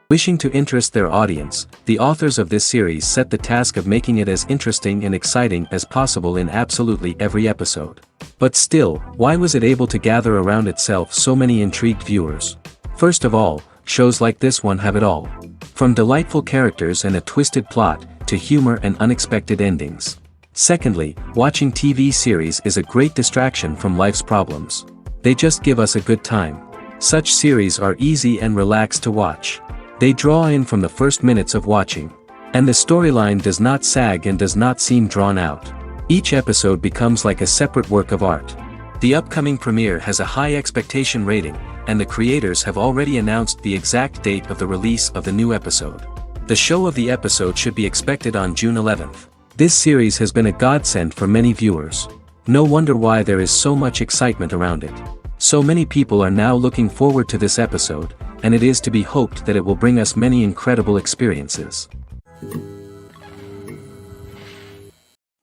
Wishing to interest their audience, the authors of this series set the task of making it as interesting and exciting as possible in absolutely every episode. But still, why was it able to gather around itself so many intrigued viewers? First of all, shows like this one have it all. From delightful characters and a twisted plot, to humor and unexpected endings. Secondly, watching TV series is a great distraction from life's problems. They just give us a good time. Such series are easy and relaxed to watch. They draw in from the first minutes of watching. And the storyline does not sag and does not seem drawn out. Each episode becomes like a separate work of art. The upcoming premiere has a high expectation rating, and the creators have already announced the exact date of the release of the new episode. The show of the episode should be expected on June 11th. This series has been a godsend for many viewers. No wonder why there is so much excitement around it. So many people are now looking forward to this episode, and it is to be hoped that it will bring us many incredible experiences.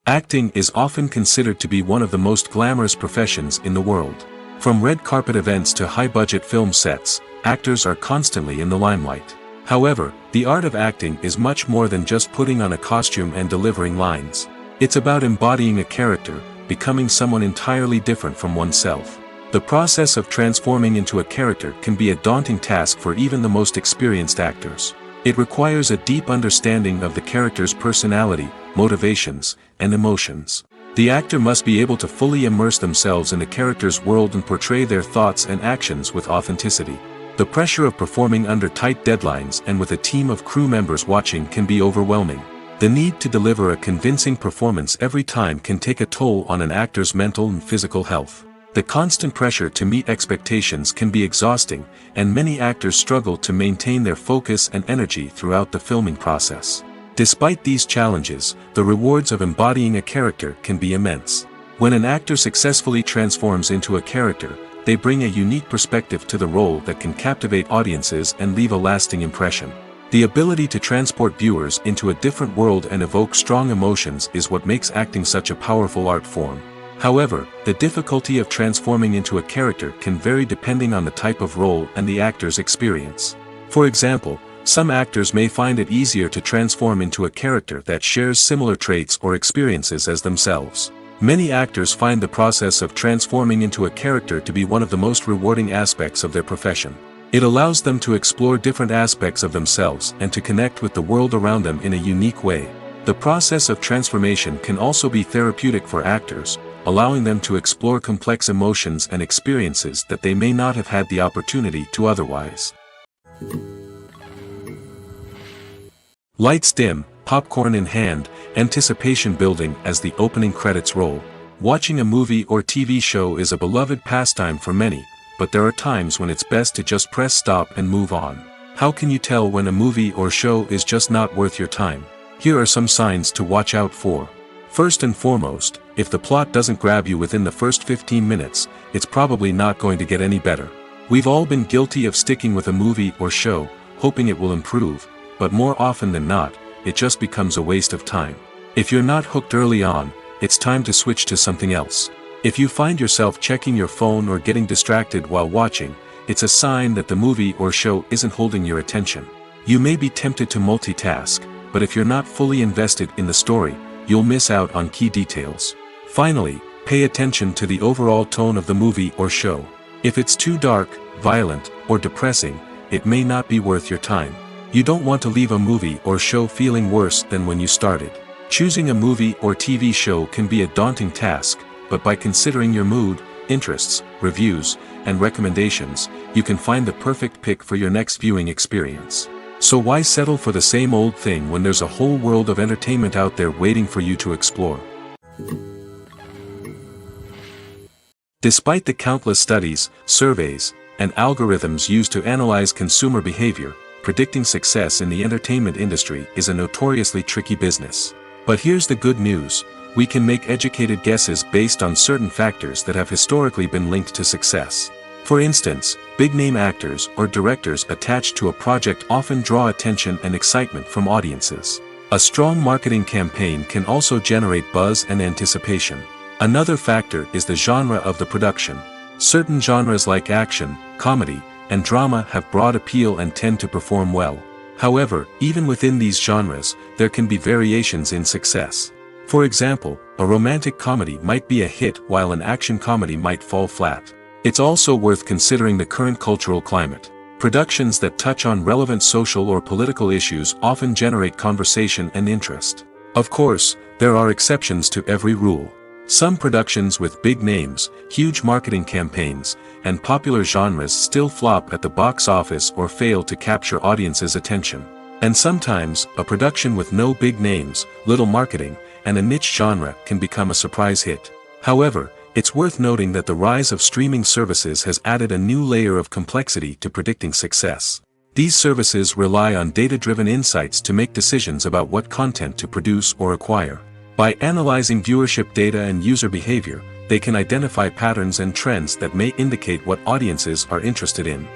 Acting is often considered to be one of the most glamorous professions in the world. From red carpet events to high-budget film sets, actors are constantly in the limelight. However, the art of acting is much more than just putting on a costume and delivering lines. It's about embodying a character, becoming someone entirely different from oneself. The process of transforming into a character can be a daunting task for even the most experienced actors. It requires a deep understanding of the character's personality, motivations, and emotions. The actor must be able to fully immerse themselves in the character's world and portray their thoughts and actions with authenticity. The pressure of performing under tight deadlines and with a team of crew members watching can be overwhelming. The need to deliver a convincing performance every time can take a toll on an actor's mental and physical health. The constant pressure to meet expectations can be exhausting, and many actors struggle to maintain their focus and energy throughout the filming process. Despite these challenges, the rewards of embodying a character can be immense. When an actor successfully transforms into a character, they bring a unique perspective to the role that can captivate audiences and leave a lasting impression. The ability to transport viewers into a different world and evoke strong emotions is what makes acting such a powerful art form. However, the difficulty of transforming into a character can vary depending on the type of role and the actor's experience. For example, some actors may find it easier to transform into a character that shares similar traits or experiences as themselves. Many actors find the process of transforming into a character to be one of the most rewarding aspects of their profession. It allows them to explore different aspects of themselves and to connect with the world around them in a unique way. The process of transformation can also be therapeutic for actors, allowing them to explore complex emotions and experiences that they may not have had the opportunity to otherwise. Lights dim, popcorn in hand, anticipation building as the opening credits roll. Watching a movie or TV show is a beloved pastime for many, but there are times when it's best to just press stop and move on. How can you tell when a movie or show is just not worth your time? Here are some signs to watch out for. First and foremost, if the plot doesn't grab you within the first 15 minutes, it's probably not going to get any better. We've all been guilty of sticking with a movie or show, hoping it will improve, but more often than not, it just becomes a waste of time. If you're not hooked early on, it's time to switch to something else. If you find yourself checking your phone or getting distracted while watching, it's a sign that the movie or show isn't holding your attention. You may be tempted to multitask, but if you're not fully invested in the story, you'll miss out on key details. Finally, pay attention to the overall tone of the movie or show. If it's too dark, violent, or depressing, it may not be worth your time. You don't want to leave a movie or show feeling worse than when you started. Choosing a movie or TV show can be a daunting task, but by considering your mood, interests, reviews, and recommendations, you can find the perfect pick for your next viewing experience. So why settle for the same old thing when there's a whole world of entertainment out there waiting for you to explore? Despite the countless studies, surveys, and algorithms used to analyze consumer behavior, predicting success in the entertainment industry is a notoriously tricky business. But here's the good news: we can make educated guesses based on certain factors that have historically been linked to success. For instance, big-name actors or directors attached to a project often draw attention and excitement from audiences. A strong marketing campaign can also generate buzz and anticipation. Another factor is the genre of the production. Certain genres like action, comedy, and drama have broad appeal and tend to perform well. However, even within these genres, there can be variations in success. For example, a romantic comedy might be a hit while an action comedy might fall flat. It's also worth considering the current cultural climate. Productions that touch on relevant social or political issues often generate conversation and interest. Of course, there are exceptions to every rule. Some productions with big names, huge marketing campaigns, and popular genres still flop at the box office or fail to capture audiences' attention. And sometimes, a production with no big names, little marketing, and a niche genre can become a surprise hit. However, it's worth noting that the rise of streaming services has added a new layer of complexity to predicting success. These services rely on data-driven insights to make decisions about what content to produce or acquire. By analyzing viewership data and user behavior, they can identify patterns and trends that may indicate what audiences are interested in.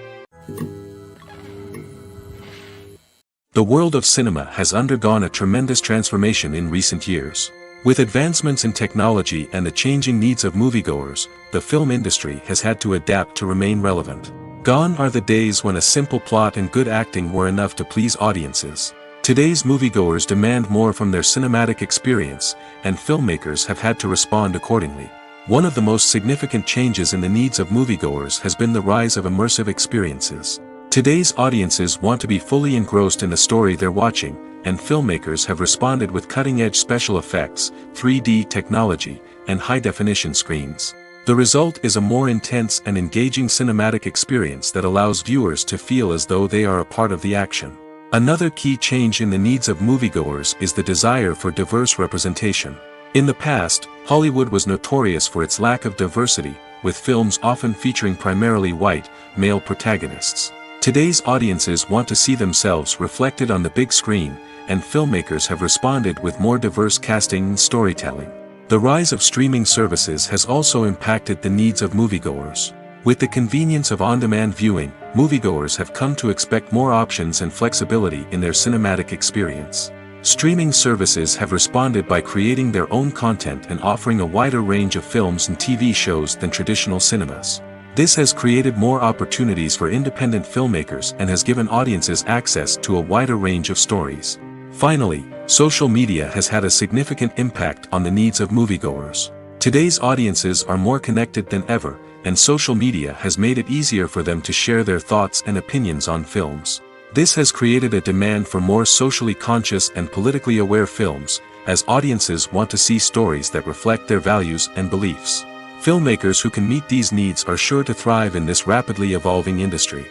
The world of cinema has undergone a tremendous transformation in recent years. With advancements in technology and the changing needs of moviegoers, the film industry has had to adapt to remain relevant. Gone are the days when a simple plot and good acting were enough to please audiences. Today's moviegoers demand more from their cinematic experience, and filmmakers have had to respond accordingly. One of the most significant changes in the needs of moviegoers has been the rise of immersive experiences. Today's audiences want to be fully engrossed in the story they're watching, and filmmakers have responded with cutting-edge special effects, 3D technology, and high-definition screens. The result is a more intense and engaging cinematic experience that allows viewers to feel as though they are a part of the action. Another key change in the needs of moviegoers is the desire for diverse representation. In the past, Hollywood was notorious for its lack of diversity, with films often featuring primarily white, male protagonists. Today's audiences want to see themselves reflected on the big screen, and filmmakers have responded with more diverse casting and storytelling. The rise of streaming services has also impacted the needs of moviegoers. With the convenience of on-demand viewing, moviegoers have come to expect more options and flexibility in their cinematic experience. Streaming services have responded by creating their own content and offering a wider range of films and TV shows than traditional cinemas. This has created more opportunities for independent filmmakers and has given audiences access to a wider range of stories. Finally, social media has had a significant impact on the needs of moviegoers. Today's audiences are more connected than ever, and social media has made it easier for them to share their thoughts and opinions on films. This has created a demand for more socially conscious and politically aware films, as audiences want to see stories that reflect their values and beliefs. Filmmakers who can meet these needs are sure to thrive in this rapidly evolving industry.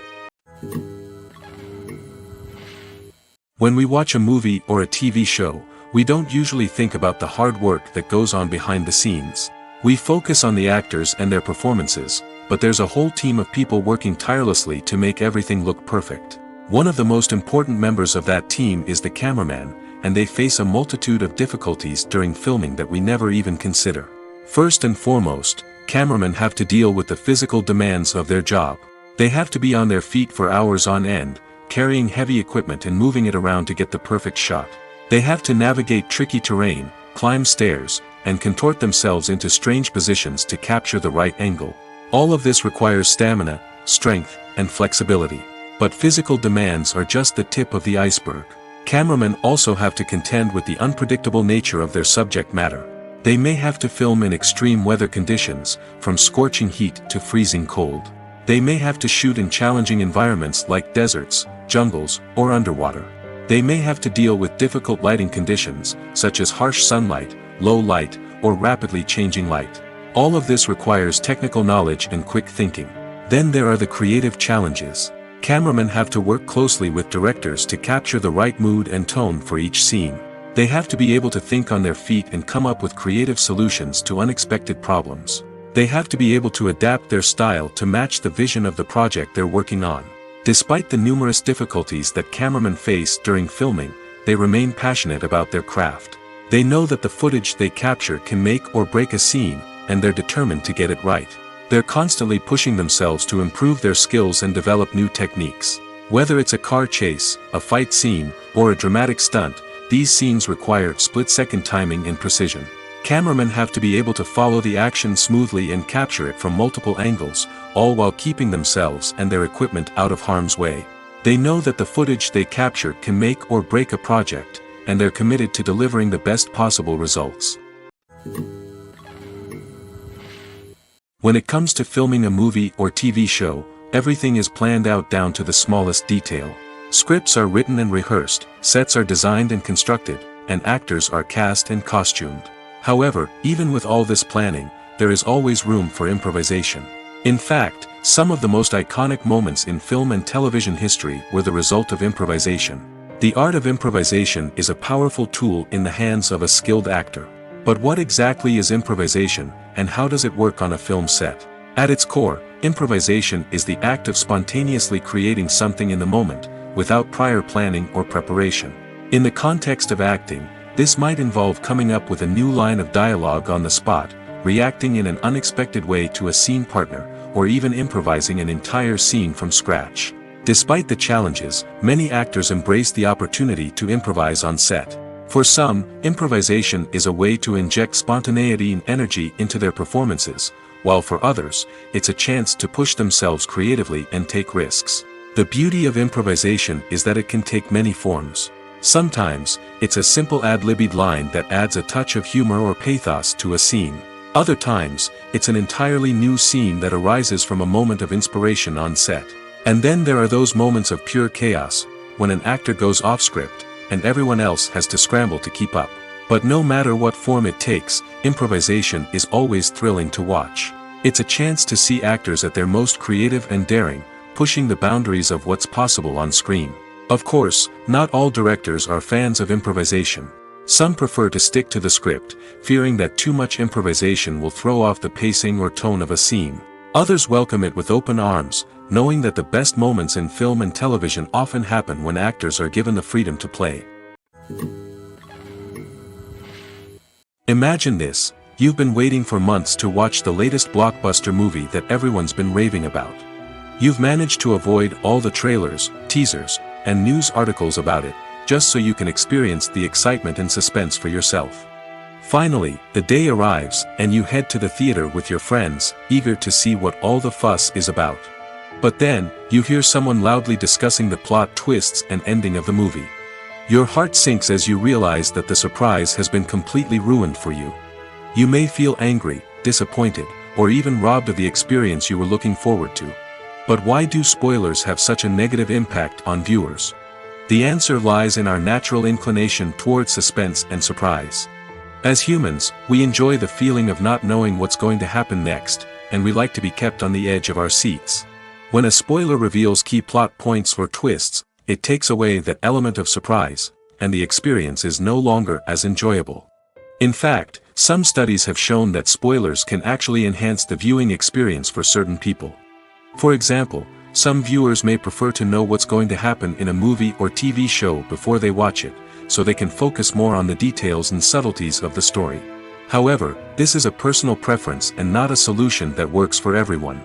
When we watch a movie or a TV show, we don't usually think about the hard work that goes on behind the scenes. We focus on the actors and their performances, but there's a whole team of people working tirelessly to make everything look perfect. One of the most important members of that team is the cameraman, and they face a multitude of difficulties during filming that we never even consider. First and foremost, cameramen have to deal with the physical demands of their job. They have to be on their feet for hours on end, carrying heavy equipment and moving it around to get the perfect shot. They have to navigate tricky terrain, climb stairs, and contort themselves into strange positions to capture the right angle. All of this requires stamina, strength, and flexibility. But physical demands are just the tip of the iceberg. Cameramen also have to contend with the unpredictable nature of their subject matter. They may have to film in extreme weather conditions, from scorching heat to freezing cold. They may have to shoot in challenging environments like deserts, jungles, or underwater. They may have to deal with difficult lighting conditions, such as harsh sunlight, low light, or rapidly changing light. All of this requires technical knowledge and quick thinking. Then there are the creative challenges. Cameramen have to work closely with directors to capture the right mood and tone for each scene. They have to be able to think on their feet and come up with creative solutions to unexpected problems. They have to be able to adapt their style to match the vision of the project they're working on. Despite the numerous difficulties that cameramen face during filming, they remain passionate about their craft. They know that the footage they capture can make or break a scene, and they're determined to get it right. They're constantly pushing themselves to improve their skills and develop new techniques. Whether it's a car chase, a fight scene, or a dramatic stunt, these scenes require split-second timing and precision. Cameramen have to be able to follow the action smoothly and capture it from multiple angles, all while keeping themselves and their equipment out of harm's way. They know that the footage they capture can make or break a project, and they're committed to delivering the best possible results. When it comes to filming a movie or TV show, everything is planned out down to the smallest detail. Scripts are written and rehearsed, sets are designed and constructed, and actors are cast and costumed. However, even with all this planning, there is always room for improvisation. In fact, some of the most iconic moments in film and television history were the result of improvisation. The art of improvisation is a powerful tool in the hands of a skilled actor. But what exactly is improvisation, and how does it work on a film set? At its core, improvisation is the act of spontaneously creating something in the moment, without prior planning or preparation. In the context of acting, this might involve coming up with a new line of dialogue on the spot, reacting in an unexpected way to a scene partner, or even improvising an entire scene from scratch. Despite the challenges, many actors embrace the opportunity to improvise on set. For some, improvisation is a way to inject spontaneity and energy into their performances, while for others, it's a chance to push themselves creatively and take risks. The beauty of improvisation is that it can take many forms. Sometimes, it's a simple ad-libbed line that adds a touch of humor or pathos to a scene. Other times, it's an entirely new scene that arises from a moment of inspiration on set. And then there are those moments of pure chaos, when an actor goes off script, and everyone else has to scramble to keep up. But no matter what form it takes, improvisation is always thrilling to watch. It's a chance to see actors at their most creative and daring, pushing the boundaries of what's possible on screen. Of course, not all directors are fans of improvisation. Some prefer to stick to the script, fearing that too much improvisation will throw off the pacing or tone of a scene. Others welcome it with open arms, knowing that the best moments in film and television often happen when actors are given the freedom to play. Imagine this: you've been waiting for months to watch the latest blockbuster movie that everyone's been raving about. You've managed to avoid all the trailers, teasers, and news articles about it, just so you can experience the excitement and suspense for yourself. Finally, the day arrives, and you head to the theater with your friends, eager to see what all the fuss is about. But then, you hear someone loudly discussing the plot twists and ending of the movie. Your heart sinks as you realize that the surprise has been completely ruined for you. You may feel angry, disappointed, or even robbed of the experience you were looking forward to. But why do spoilers have such a negative impact on viewers? The answer lies in our natural inclination toward suspense and surprise. As humans, we enjoy the feeling of not knowing what's going to happen next, and we like to be kept on the edge of our seats. When a spoiler reveals key plot points or twists, it takes away that element of surprise, and the experience is no longer as enjoyable. In fact, some studies have shown that spoilers can actually enhance the viewing experience for certain people. For example, some viewers may prefer to know what's going to happen in a movie or TV show before they watch it, so they can focus more on the details and subtleties of the story. However, this is a personal preference and not a solution that works for everyone.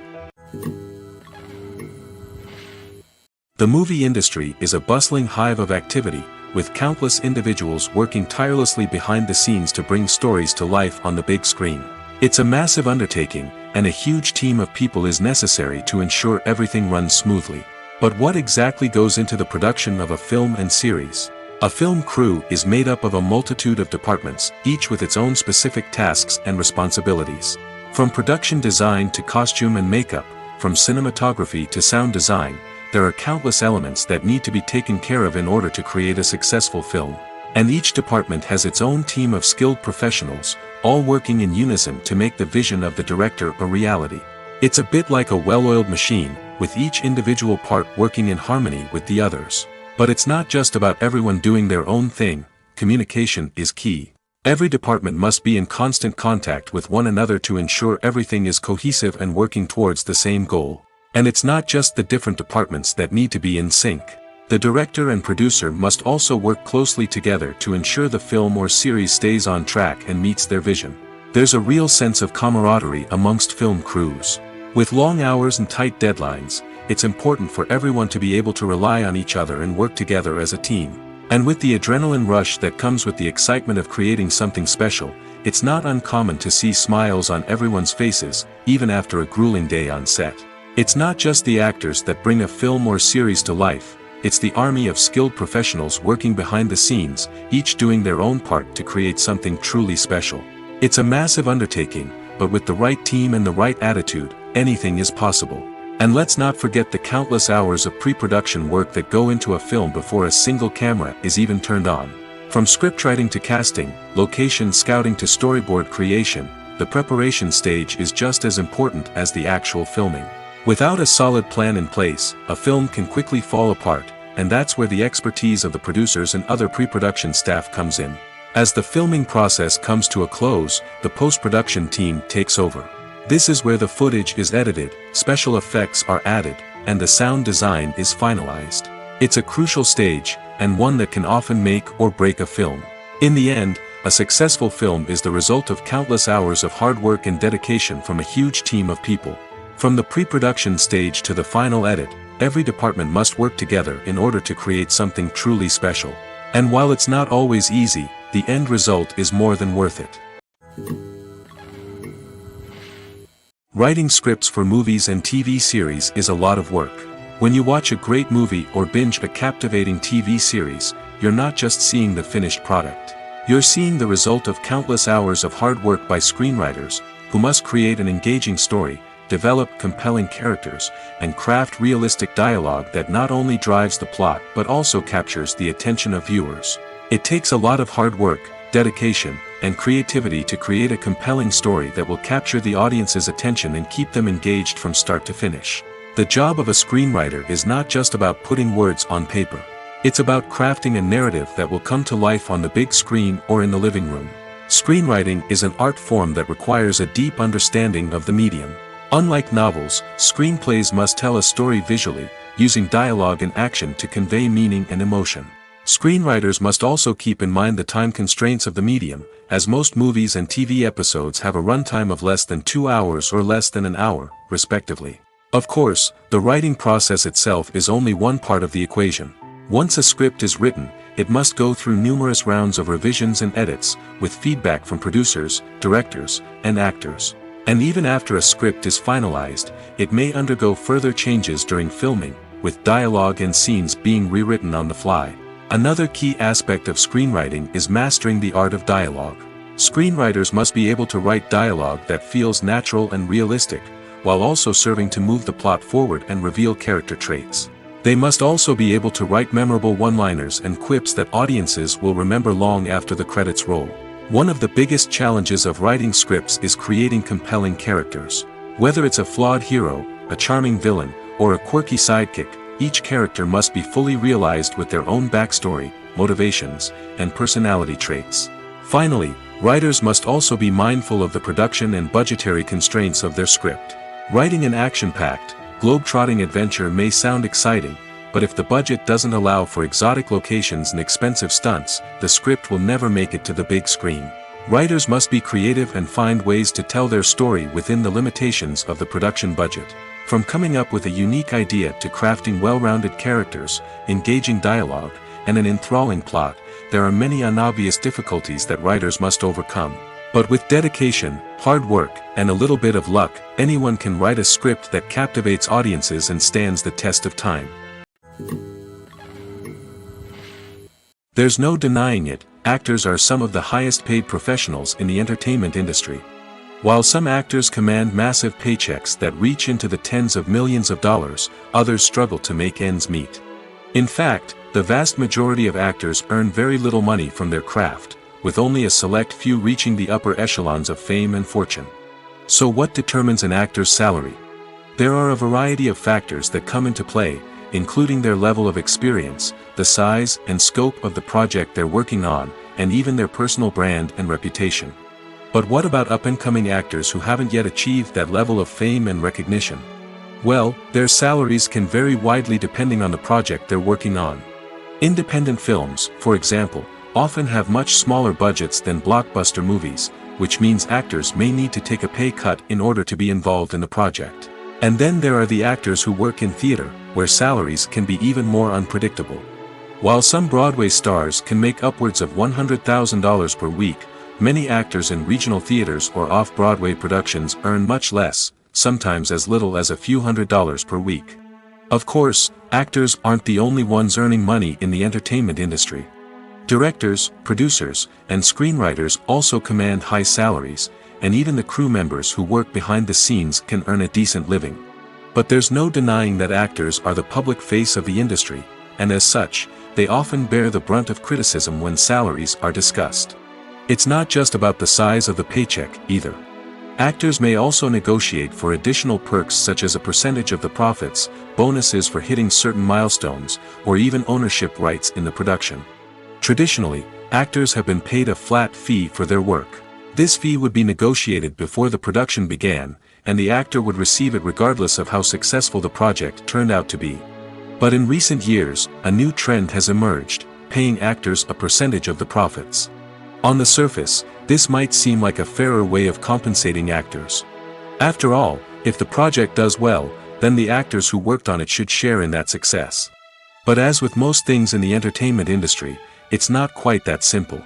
The movie industry is a bustling hive of activity, with countless individuals working tirelessly behind the scenes to bring stories to life on the big screen. It's a massive undertaking, and a huge team of people is necessary to ensure everything runs smoothly. But what exactly goes into the production of a film and series? A film crew is made up of a multitude of departments, each with its own specific tasks and responsibilities. From production design to costume and makeup, from cinematography to sound design, there are countless elements that need to be taken care of in order to create a successful film. And each department has its own team of skilled professionals, all working in unison to make the vision of the director a reality. It's a bit like a well-oiled machine, with each individual part working in harmony with the others. But it's not just about everyone doing their own thing. Communication is key. Every department must be in constant contact with one another to ensure everything is cohesive and working towards the same goal. And it's not just the different departments that need to be in sync. The director and producer must also work closely together to ensure the film or series stays on track and meets their vision. There's a real sense of camaraderie amongst film crews. With long hours and tight deadlines, it's important for everyone to be able to rely on each other and work together as a team. And with the adrenaline rush that comes with the excitement of creating something special, it's not uncommon to see smiles on everyone's faces, even after a grueling day on set. It's not just the actors that bring a film or series to life, it's the army of skilled professionals working behind the scenes, each doing their own part to create something truly special. It's a massive undertaking, but with the right team and the right attitude, anything is possible. And let's not forget the countless hours of pre-production work that go into a film before a single camera is even turned on. From scriptwriting to casting, location scouting to storyboard creation, the preparation stage is just as important as the actual filming. Without a solid plan in place, a film can quickly fall apart, and that's where the expertise of the producers and other pre-production staff comes in. As the filming process comes to a close, the post-production team takes over. This is where the footage is edited, special effects are added, and the sound design is finalized. It's a crucial stage, and one that can often make or break a film. In the end, a successful film is the result of countless hours of hard work and dedication from a huge team of people. From the pre-production stage to the final edit, every department must work together in order to create something truly special. And while it's not always easy, the end result is more than worth it. Writing scripts for movies and TV series is a lot of work. When you watch a great movie or binge a captivating TV series, you're not just seeing the finished product. You're seeing the result of countless hours of hard work by screenwriters, who must create an engaging story, develop compelling characters, and craft realistic dialogue that not only drives the plot but also captures the attention of viewers. It takes a lot of hard work, dedication, and creativity to create a compelling story that will capture the audience's attention and keep them engaged from start to finish. The job of a screenwriter is not just about putting words on paper. It's about crafting a narrative that will come to life on the big screen or in the living room. Screenwriting is an art form that requires a deep understanding of the medium. Unlike novels, screenplays must tell a story visually, using dialogue and action to convey meaning and emotion. Screenwriters must also keep in mind the time constraints of the medium, as most movies and TV episodes have a runtime of less than 2 hours or less than an hour, respectively. Of course, the writing process itself is only one part of the equation. Once a script is written, it must go through numerous rounds of revisions and edits, with feedback from producers, directors, and actors. And even after a script is finalized, it may undergo further changes during filming, with dialogue and scenes being rewritten on the fly. Another key aspect of screenwriting is mastering the art of dialogue. Screenwriters must be able to write dialogue that feels natural and realistic, while also serving to move the plot forward and reveal character traits. They must also be able to write memorable one-liners and quips that audiences will remember long after the credits roll. One of the biggest challenges of writing scripts is creating compelling characters. Whether it's a flawed hero, a charming villain, or a quirky sidekick, each character must be fully realized with their own backstory, motivations, and personality traits. Finally, writers must also be mindful of the production and budgetary constraints of their script. Writing an action-packed, globe-trotting adventure may sound exciting, but if the budget doesn't allow for exotic locations and expensive stunts, the script will never make it to the big screen. Writers must be creative and find ways to tell their story within the limitations of the production budget. From coming up with a unique idea to crafting well-rounded characters, engaging dialogue, and an enthralling plot, there are many unobvious difficulties that writers must overcome. But with dedication, hard work, and a little bit of luck, anyone can write a script that captivates audiences and stands the test of time. There's no denying it, actors are some of the highest paid professionals in the entertainment industry. While some actors command massive paychecks that reach into the tens of millions of dollars, others struggle to make ends meet. In fact, the vast majority of actors earn very little money from their craft, with only a select few reaching the upper echelons of fame and fortune. So what determines an actor's salary? There are a variety of factors that come into play, including their level of experience, the size and scope of the project they're working on, and even their personal brand and reputation. But what about up-and-coming actors who haven't yet achieved that level of fame and recognition? Well, their salaries can vary widely depending on the project they're working on. Independent films, for example, often have much smaller budgets than blockbuster movies, which means actors may need to take a pay cut in order to be involved in the project. And then there are the actors who work in theater, where salaries can be even more unpredictable. While some Broadway stars can make upwards of $100,000 per week, many actors in regional theaters or off-Broadway productions earn much less, sometimes as little as a few $100s per week. Of course, actors aren't the only ones earning money in the entertainment industry. Directors, producers, and screenwriters also command high salaries, and even the crew members who work behind the scenes can earn a decent living. But there's no denying that actors are the public face of the industry, and as such, they often bear the brunt of criticism when salaries are discussed. It's not just about the size of the paycheck, either. Actors may also negotiate for additional perks such as a percentage of the profits, bonuses for hitting certain milestones, or even ownership rights in the production. Traditionally, actors have been paid a flat fee for their work. This fee would be negotiated before the production began, and the actor would receive it regardless of how successful the project turned out to be. But in recent years, a new trend has emerged, paying actors a percentage of the profits. On the surface, this might seem like a fairer way of compensating actors. After all, if the project does well, then the actors who worked on it should share in that success. But as with most things in the entertainment industry, it's not quite that simple.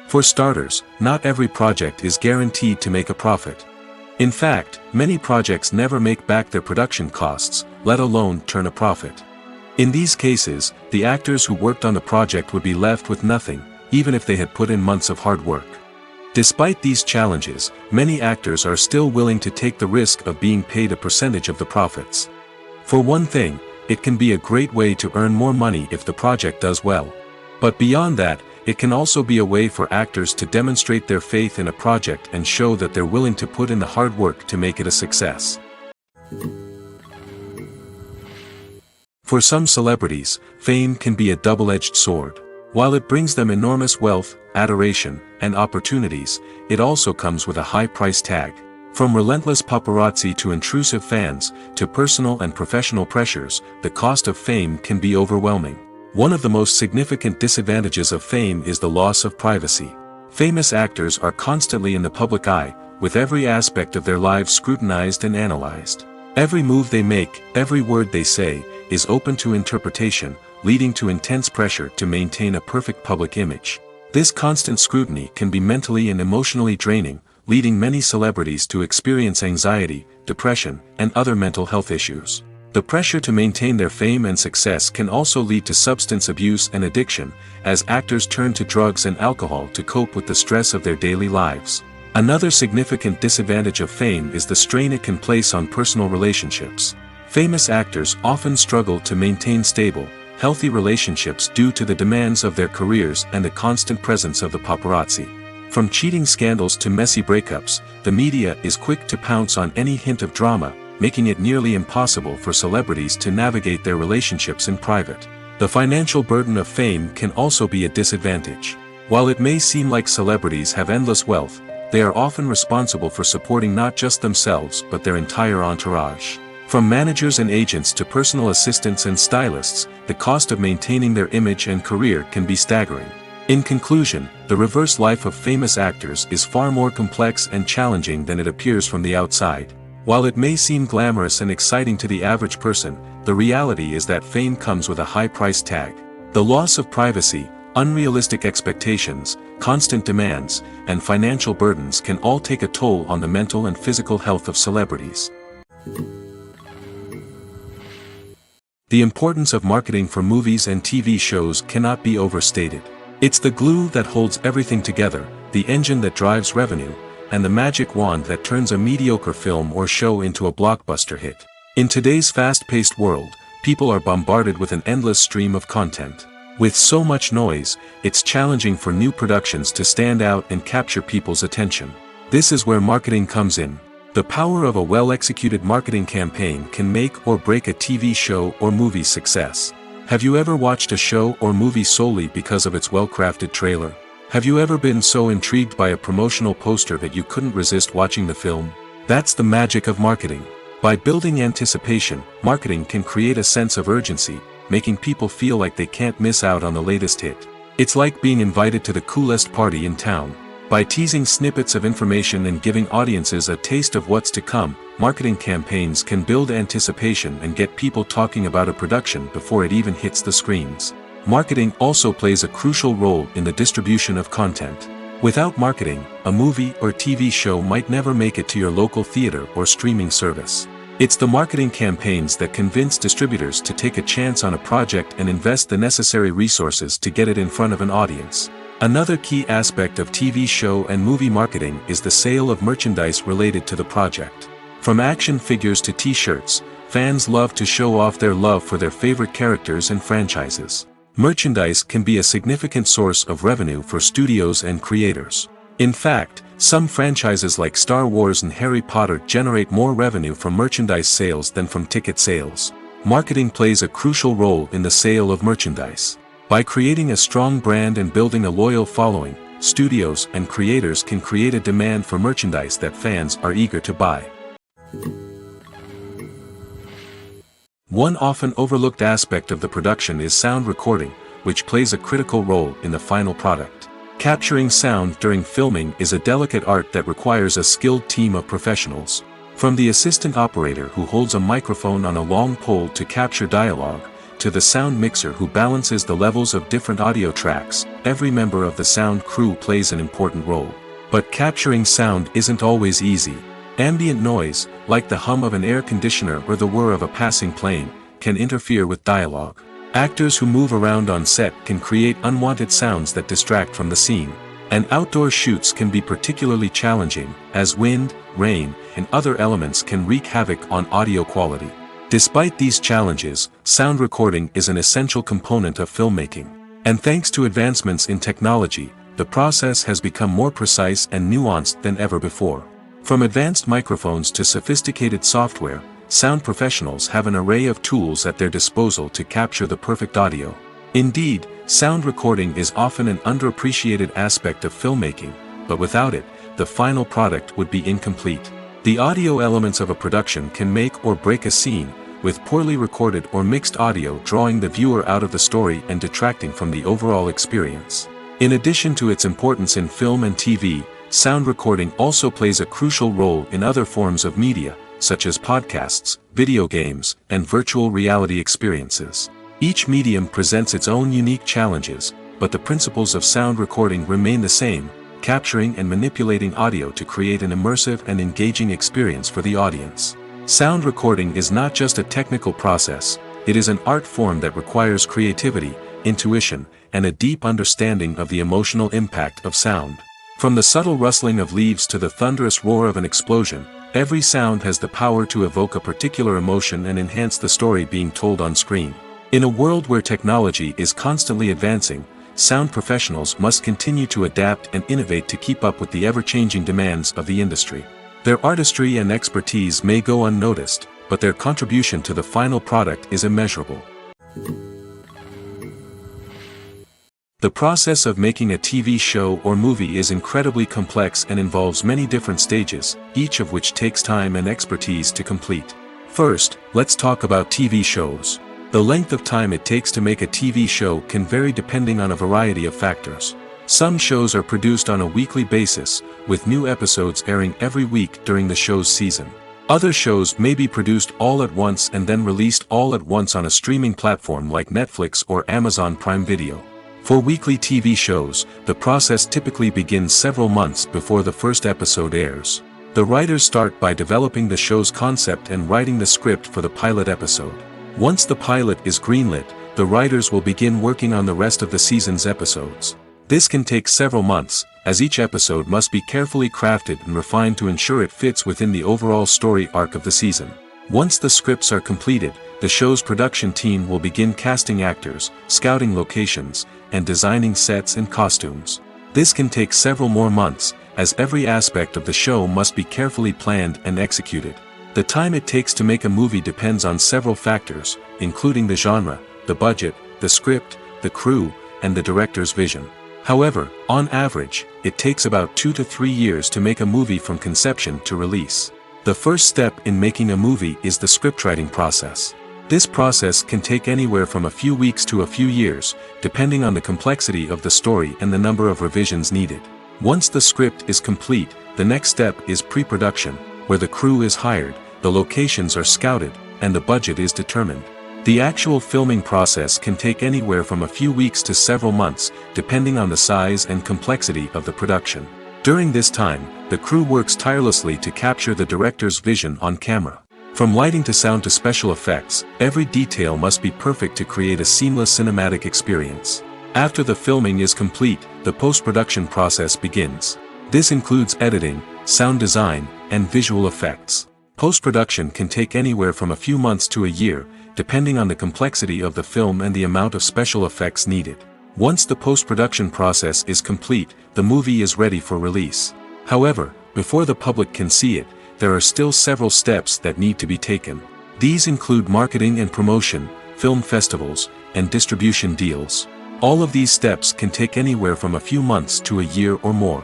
For starters, not every project is guaranteed to make a profit. In fact, many projects never make back their production costs, let alone turn a profit. In these cases, the actors who worked on the project would be left with nothing, even if they had put in months of hard work. Despite these challenges, many actors are still willing to take the risk of being paid a percentage of the profits. For one thing, it can be a great way to earn more money if the project does well. But beyond that, it can also be a way for actors to demonstrate their faith in a project and show that they're willing to put in the hard work to make it a success. For some celebrities, fame can be a double-edged sword. While it brings them enormous wealth, adoration, and opportunities, it also comes with a high price tag. From relentless paparazzi to intrusive fans, to personal and professional pressures, the cost of fame can be overwhelming. One of the most significant disadvantages of fame is the loss of privacy. Famous actors are constantly in the public eye, with every aspect of their lives scrutinized and analyzed. Every move they make, every word they say, is open to interpretation, leading to intense pressure to maintain a perfect public image. This constant scrutiny can be mentally and emotionally draining, leading many celebrities to experience anxiety, depression, and other mental health issues. The pressure to maintain their fame and success can also lead to substance abuse and addiction, as actors turn to drugs and alcohol to cope with the stress of their daily lives. Another significant disadvantage of fame is the strain it can place on personal relationships. Famous actors often struggle to maintain stable, healthy relationships due to the demands of their careers and the constant presence of the paparazzi. From cheating scandals to messy breakups, the media is quick to pounce on any hint of drama, making it nearly impossible for celebrities to navigate their relationships in private. The financial burden of fame can also be a disadvantage. While it may seem like celebrities have endless wealth, they are often responsible for supporting not just themselves but their entire entourage. From managers and agents to personal assistants and stylists, the cost of maintaining their image and career can be staggering. In conclusion, the reverse life of famous actors is far more complex and challenging than it appears from the outside. While it may seem glamorous and exciting to the average person, the reality is that fame comes with a high price tag. The loss of privacy, unrealistic expectations, constant demands, and financial burdens can all take a toll on the mental and physical health of celebrities. The importance of marketing for movies and TV shows cannot be overstated. It's the glue that holds everything together, the engine that drives revenue, and the magic wand that turns a mediocre film or show into a blockbuster hit. In today's fast-paced world, people are bombarded with an endless stream of content. With so much noise, it's challenging for new productions to stand out and capture people's attention. This is where marketing comes in. The power of a well-executed marketing campaign can make or break a TV show or movie's success. Have you ever watched a show or movie solely because of its well-crafted trailer? Have you ever been so intrigued by a promotional poster that you couldn't resist watching the film? That's the magic of marketing. By building anticipation, marketing can create a sense of urgency, making people feel like they can't miss out on the latest hit. It's like being invited to the coolest party in town. By teasing snippets of information and giving audiences a taste of what's to come, marketing campaigns can build anticipation and get people talking about a production before it even hits the screens. Marketing also plays a crucial role in the distribution of content. Without marketing, a movie or TV show might never make it to your local theater or streaming service. It's the marketing campaigns that convince distributors to take a chance on a project and invest the necessary resources to get it in front of an audience. Another key aspect of TV show and movie marketing is the sale of merchandise related to the project. From action figures to t-shirts, fans love to show off their love for their favorite characters and franchises. Merchandise can be a significant source of revenue for studios and creators. In fact, some franchises like Star Wars and Harry Potter generate more revenue from merchandise sales than from ticket sales. Marketing plays a crucial role in the sale of merchandise. By creating a strong brand and building a loyal following, studios and creators can create a demand for merchandise that fans are eager to buy. One often overlooked aspect of the production is sound recording, which plays a critical role in the final product. Capturing sound during filming is a delicate art that requires a skilled team of professionals. From the assistant operator who holds a microphone on a long pole to capture dialogue, to the sound mixer who balances the levels of different audio tracks, every member of the sound crew plays an important role. But capturing sound isn't always easy. Ambient noise, like the hum of an air conditioner or the whir of a passing plane, can interfere with dialogue. Actors who move around on set can create unwanted sounds that distract from the scene. And outdoor shoots can be particularly challenging, as wind, rain, and other elements can wreak havoc on audio quality. Despite these challenges, sound recording is an essential component of filmmaking. And thanks to advancements in technology, the process has become more precise and nuanced than ever before. From advanced microphones to sophisticated software, sound professionals have an array of tools at their disposal to capture the perfect audio. Indeed, sound recording is often an underappreciated aspect of filmmaking, but without it, the final product would be incomplete. The audio elements of a production can make or break a scene, with poorly recorded or mixed audio drawing the viewer out of the story and detracting from the overall experience. In addition to its importance in film and TV, sound recording also plays a crucial role in other forms of media, such as podcasts, video games, and virtual reality experiences. Each medium presents its own unique challenges, but the principles of sound recording remain the same, capturing and manipulating audio to create an immersive and engaging experience for the audience. Sound recording is not just a technical process, it is an art form that requires creativity, intuition, and a deep understanding of the emotional impact of sound. From the subtle rustling of leaves to the thunderous roar of an explosion, every sound has the power to evoke a particular emotion and enhance the story being told on screen. In a world where technology is constantly advancing, sound professionals must continue to adapt and innovate to keep up with the ever-changing demands of the industry. Their artistry and expertise may go unnoticed, but their contribution to the final product is immeasurable. The process of making a TV show or movie is incredibly complex and involves many different stages, each of which takes time and expertise to complete. First, let's talk about TV shows. The length of time it takes to make a TV show can vary depending on a variety of factors. Some shows are produced on a weekly basis, with new episodes airing every week during the show's season. Other shows may be produced all at once and then released all at once on a streaming platform like Netflix or Amazon Prime Video. For weekly TV shows, the process typically begins several months before the first episode airs. The writers start by developing the show's concept and writing the script for the pilot episode. Once the pilot is greenlit, the writers will begin working on the rest of the season's episodes. This can take several months, as each episode must be carefully crafted and refined to ensure it fits within the overall story arc of the season. Once the scripts are completed, the show's production team will begin casting actors, scouting locations, and designing sets and costumes. This can take several more months, as every aspect of the show must be carefully planned and executed. The time it takes to make a movie depends on several factors, including the genre, the budget, the script, the crew, and the director's vision. However, on average, it takes about 2 to 3 years to make a movie from conception to release. The first step in making a movie is the scriptwriting process. This process can take anywhere from a few weeks to a few years, depending on the complexity of the story and the number of revisions needed. Once the script is complete, the next step is pre-production, where the crew is hired, the locations are scouted, and the budget is determined. The actual filming process can take anywhere from a few weeks to several months, depending on the size and complexity of the production. During this time, the crew works tirelessly to capture the director's vision on camera. From lighting to sound to special effects, every detail must be perfect to create a seamless cinematic experience. After the filming is complete, the post-production process begins. This includes editing, sound design, and visual effects. Post-production can take anywhere from a few months to a year, depending on the complexity of the film and the amount of special effects needed. Once the post-production process is complete, the movie is ready for release. However, before the public can see it, there are still several steps that need to be taken. These include marketing and promotion, film festivals, and distribution deals. All of these steps can take anywhere from a few months to a year or more.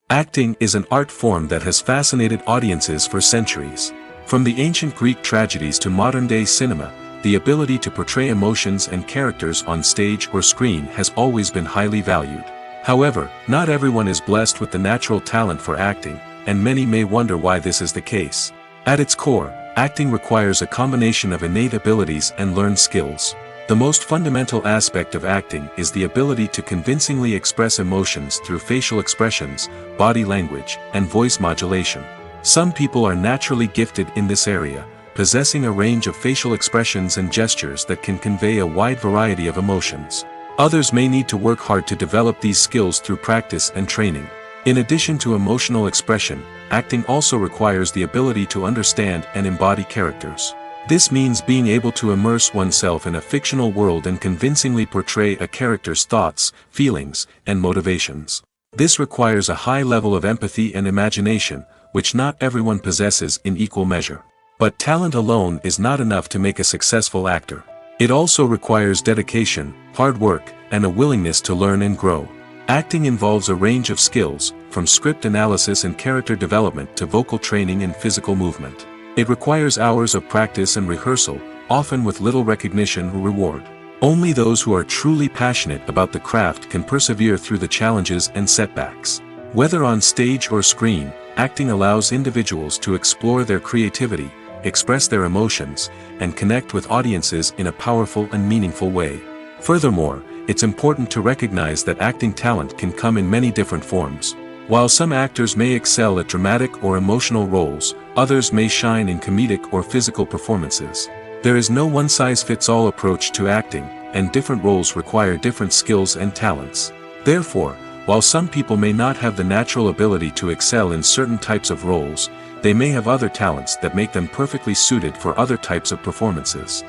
Acting is an art form that has fascinated audiences for centuries. From the ancient Greek tragedies to modern-day cinema, the ability to portray emotions and characters on stage or screen has always been highly valued. However, not everyone is blessed with the natural talent for acting, and many may wonder why this is the case. At its core, acting requires a combination of innate abilities and learned skills. The most fundamental aspect of acting is the ability to convincingly express emotions through facial expressions, body language, and voice modulation. Some people are naturally gifted in this area, possessing a range of facial expressions and gestures that can convey a wide variety of emotions. Others may need to work hard to develop these skills through practice and training. In addition to emotional expression, acting also requires the ability to understand and embody characters. This means being able to immerse oneself in a fictional world and convincingly portray a character's thoughts, feelings, and motivations. This requires a high level of empathy and imagination, which not everyone possesses in equal measure. But talent alone is not enough to make a successful actor. It also requires dedication, hard work, and a willingness to learn and grow. Acting involves a range of skills, from script analysis and character development to vocal training and physical movement. It requires hours of practice and rehearsal, often with little recognition or reward. Only those who are truly passionate about the craft can persevere through the challenges and setbacks. Whether on stage or screen, acting allows individuals to explore their creativity, express their emotions, and connect with audiences in a powerful and meaningful way. Furthermore, it's important to recognize that acting talent can come in many different forms. While some actors may excel at dramatic or emotional roles, others may shine in comedic or physical performances. There is no one-size-fits-all approach to acting, and different roles require different skills and talents. Therefore, while some people may not have the natural ability to excel in certain types of roles, they may have other talents that make them perfectly suited for other types of performances.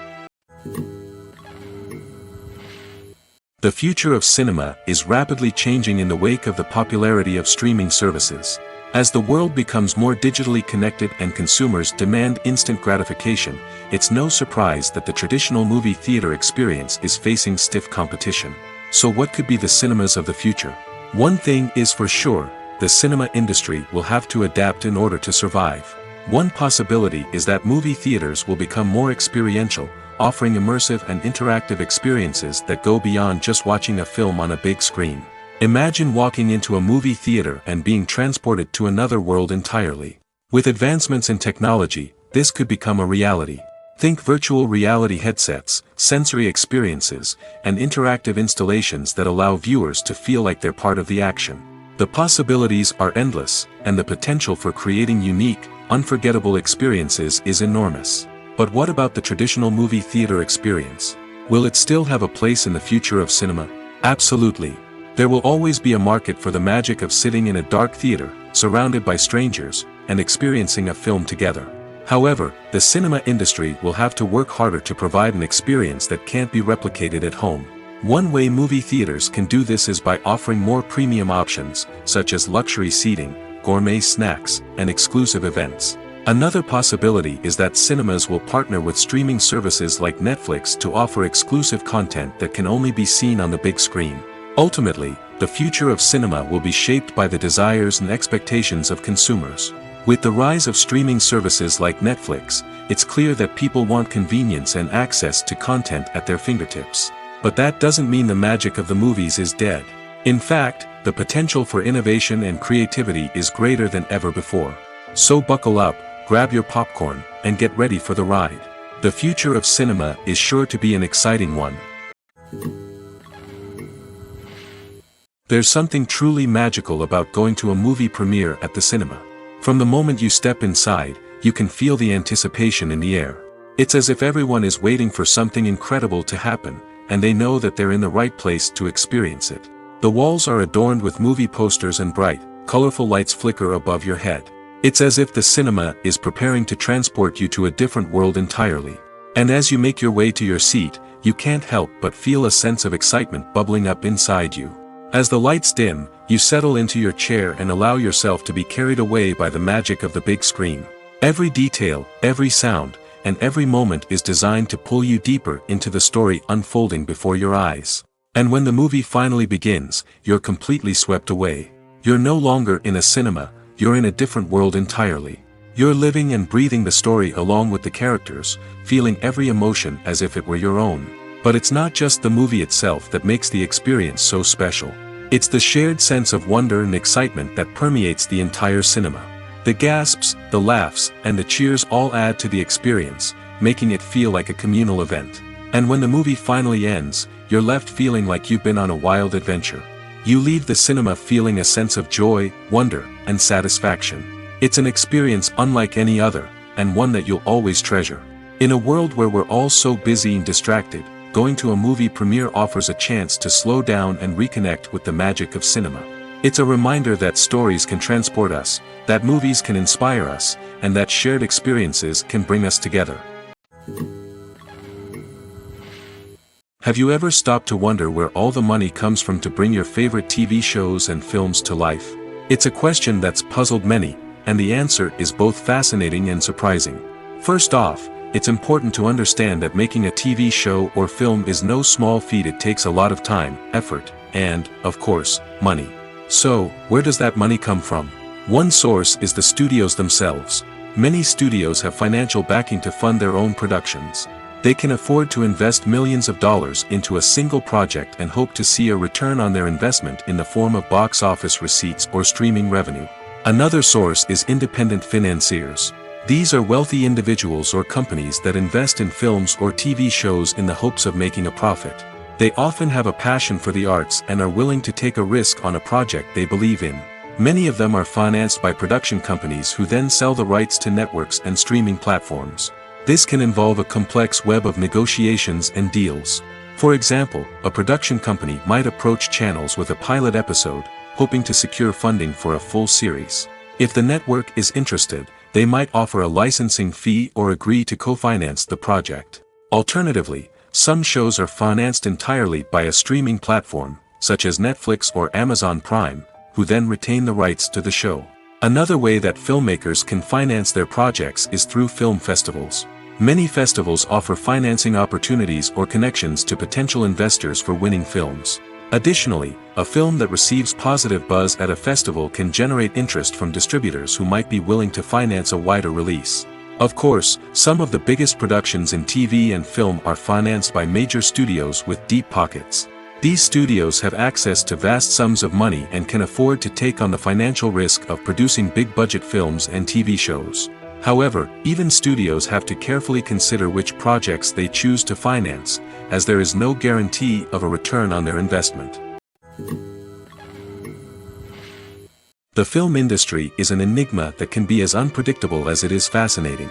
The future of cinema is rapidly changing in the wake of the popularity of streaming services. As the world becomes more digitally connected and consumers demand instant gratification, it's no surprise that the traditional movie theater experience is facing stiff competition. So what could be the cinemas of the future? One thing is for sure, the cinema industry will have to adapt in order to survive. One possibility is that movie theaters will become more experiential, offering immersive and interactive experiences that go beyond just watching a film on a big screen. Imagine walking into a movie theater and being transported to another world entirely. With advancements in technology, this could become a reality. Think virtual reality headsets, sensory experiences, and interactive installations that allow viewers to feel like they're part of the action. The possibilities are endless, and the potential for creating unique, unforgettable experiences is enormous. But what about the traditional movie theater experience? Will it still have a place in the future of cinema? Absolutely. There will always be a market for the magic of sitting in a dark theater, surrounded by strangers, and experiencing a film together. However, the cinema industry will have to work harder to provide an experience that can't be replicated at home. One way movie theaters can do this is by offering more premium options, such as luxury seating, gourmet snacks, and exclusive events. Another possibility is that cinemas will partner with streaming services like Netflix to offer exclusive content that can only be seen on the big screen. Ultimately, the future of cinema will be shaped by the desires and expectations of consumers. With the rise of streaming services like Netflix, it's clear that people want convenience and access to content at their fingertips. But that doesn't mean the magic of the movies is dead. In fact, the potential for innovation and creativity is greater than ever before. So buckle up, grab your popcorn, and get ready for the ride. The future of cinema is sure to be an exciting one. There's something truly magical about going to a movie premiere at the cinema. From the moment you step inside, you can feel the anticipation in the air. It's as if everyone is waiting for something incredible to happen, and they know that they're in the right place to experience it. The walls are adorned with movie posters and bright, colorful lights flicker above your head. It's as if the cinema is preparing to transport you to a different world entirely. And as you make your way to your seat, you can't help but feel a sense of excitement bubbling up inside you. As the lights dim, you settle into your chair and allow yourself to be carried away by the magic of the big screen. Every detail, every sound, and every moment is designed to pull you deeper into the story unfolding before your eyes. And when the movie finally begins, you're completely swept away. You're no longer in a cinema, you're in a different world entirely. You're living and breathing the story along with the characters, feeling every emotion as if it were your own. But it's not just the movie itself that makes the experience so special. It's the shared sense of wonder and excitement that permeates the entire cinema. The gasps, the laughs, and the cheers all add to the experience, making it feel like a communal event. And when the movie finally ends, you're left feeling like you've been on a wild adventure. You leave the cinema feeling a sense of joy, wonder, and satisfaction. It's an experience unlike any other, and one that you'll always treasure. In a world where we're all so busy and distracted, going to a movie premiere offers a chance to slow down and reconnect with the magic of cinema. It's a reminder that stories can transport us, that movies can inspire us, and that shared experiences can bring us together. Have you ever stopped to wonder where all the money comes from to bring your favorite TV shows and films to life? It's a question that's puzzled many, and the answer is both fascinating and surprising. First off, it's important to understand that making a TV show or film is no small feat. It takes a lot of time, effort, and, of course, money. So, where does that money come from? One source is the studios themselves. Many studios have financial backing to fund their own productions. They can afford to invest millions of dollars into a single project and hope to see a return on their investment in the form of box office receipts or streaming revenue. Another source is independent financiers. These are wealthy individuals or companies that invest in films or TV shows in the hopes of making a profit. They often have a passion for the arts and are willing to take a risk on a project they believe in. Many of them are financed by production companies who then sell the rights to networks and streaming platforms. This can involve a complex web of negotiations and deals. For example, a production company might approach channels with a pilot episode, hoping to secure funding for a full series. If the network is interested, they might offer a licensing fee or agree to co-finance the project. Alternatively, some shows are financed entirely by a streaming platform, such as Netflix or Amazon Prime, who then retain the rights to the show. Another way that filmmakers can finance their projects is through film festivals. Many festivals offer financing opportunities or connections to potential investors for winning films. Additionally, a film that receives positive buzz at a festival can generate interest from distributors who might be willing to finance a wider release. Of course, some of the biggest productions in TV and film are financed by major studios with deep pockets. These studios have access to vast sums of money and can afford to take on the financial risk of producing big-budget films and TV shows. However, even studios have to carefully consider which projects they choose to finance, as there is no guarantee of a return on their investment. The film industry is an enigma that can be as unpredictable as it is fascinating.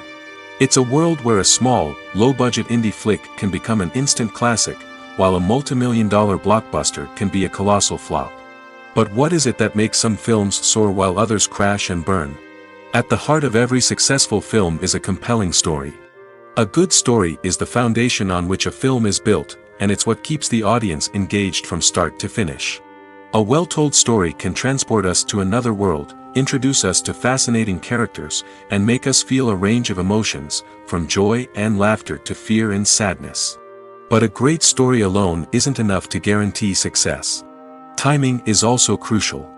It's a world where a small, low-budget indie flick can become an instant classic, while a multi-million-dollar blockbuster can be a colossal flop. But what is it that makes some films soar while others crash and burn? At the heart of every successful film is a compelling story. A good story is the foundation on which a film is built, and it's what keeps the audience engaged from start to finish. A well-told story can transport us to another world, introduce us to fascinating characters, and make us feel a range of emotions, from joy and laughter to fear and sadness. But a great story alone isn't enough to guarantee success. Timing is also crucial.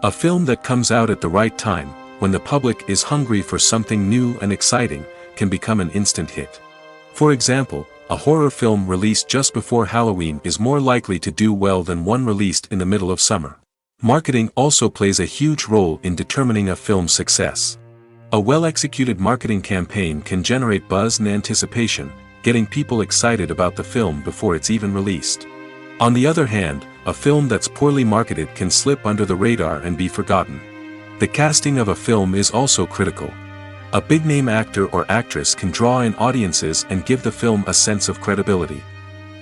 A film that comes out at the right time, when the public is hungry for something new and exciting, can become an instant hit. For example, a horror film released just before Halloween is more likely to do well than one released in the middle of summer. Marketing also plays a huge role in determining a film's success. A well-executed marketing campaign can generate buzz and anticipation, getting people excited about the film before it's even released. On the other hand, a film that's poorly marketed can slip under the radar and be forgotten. The casting of a film is also critical. A big-name actor or actress can draw in audiences and give the film a sense of credibility.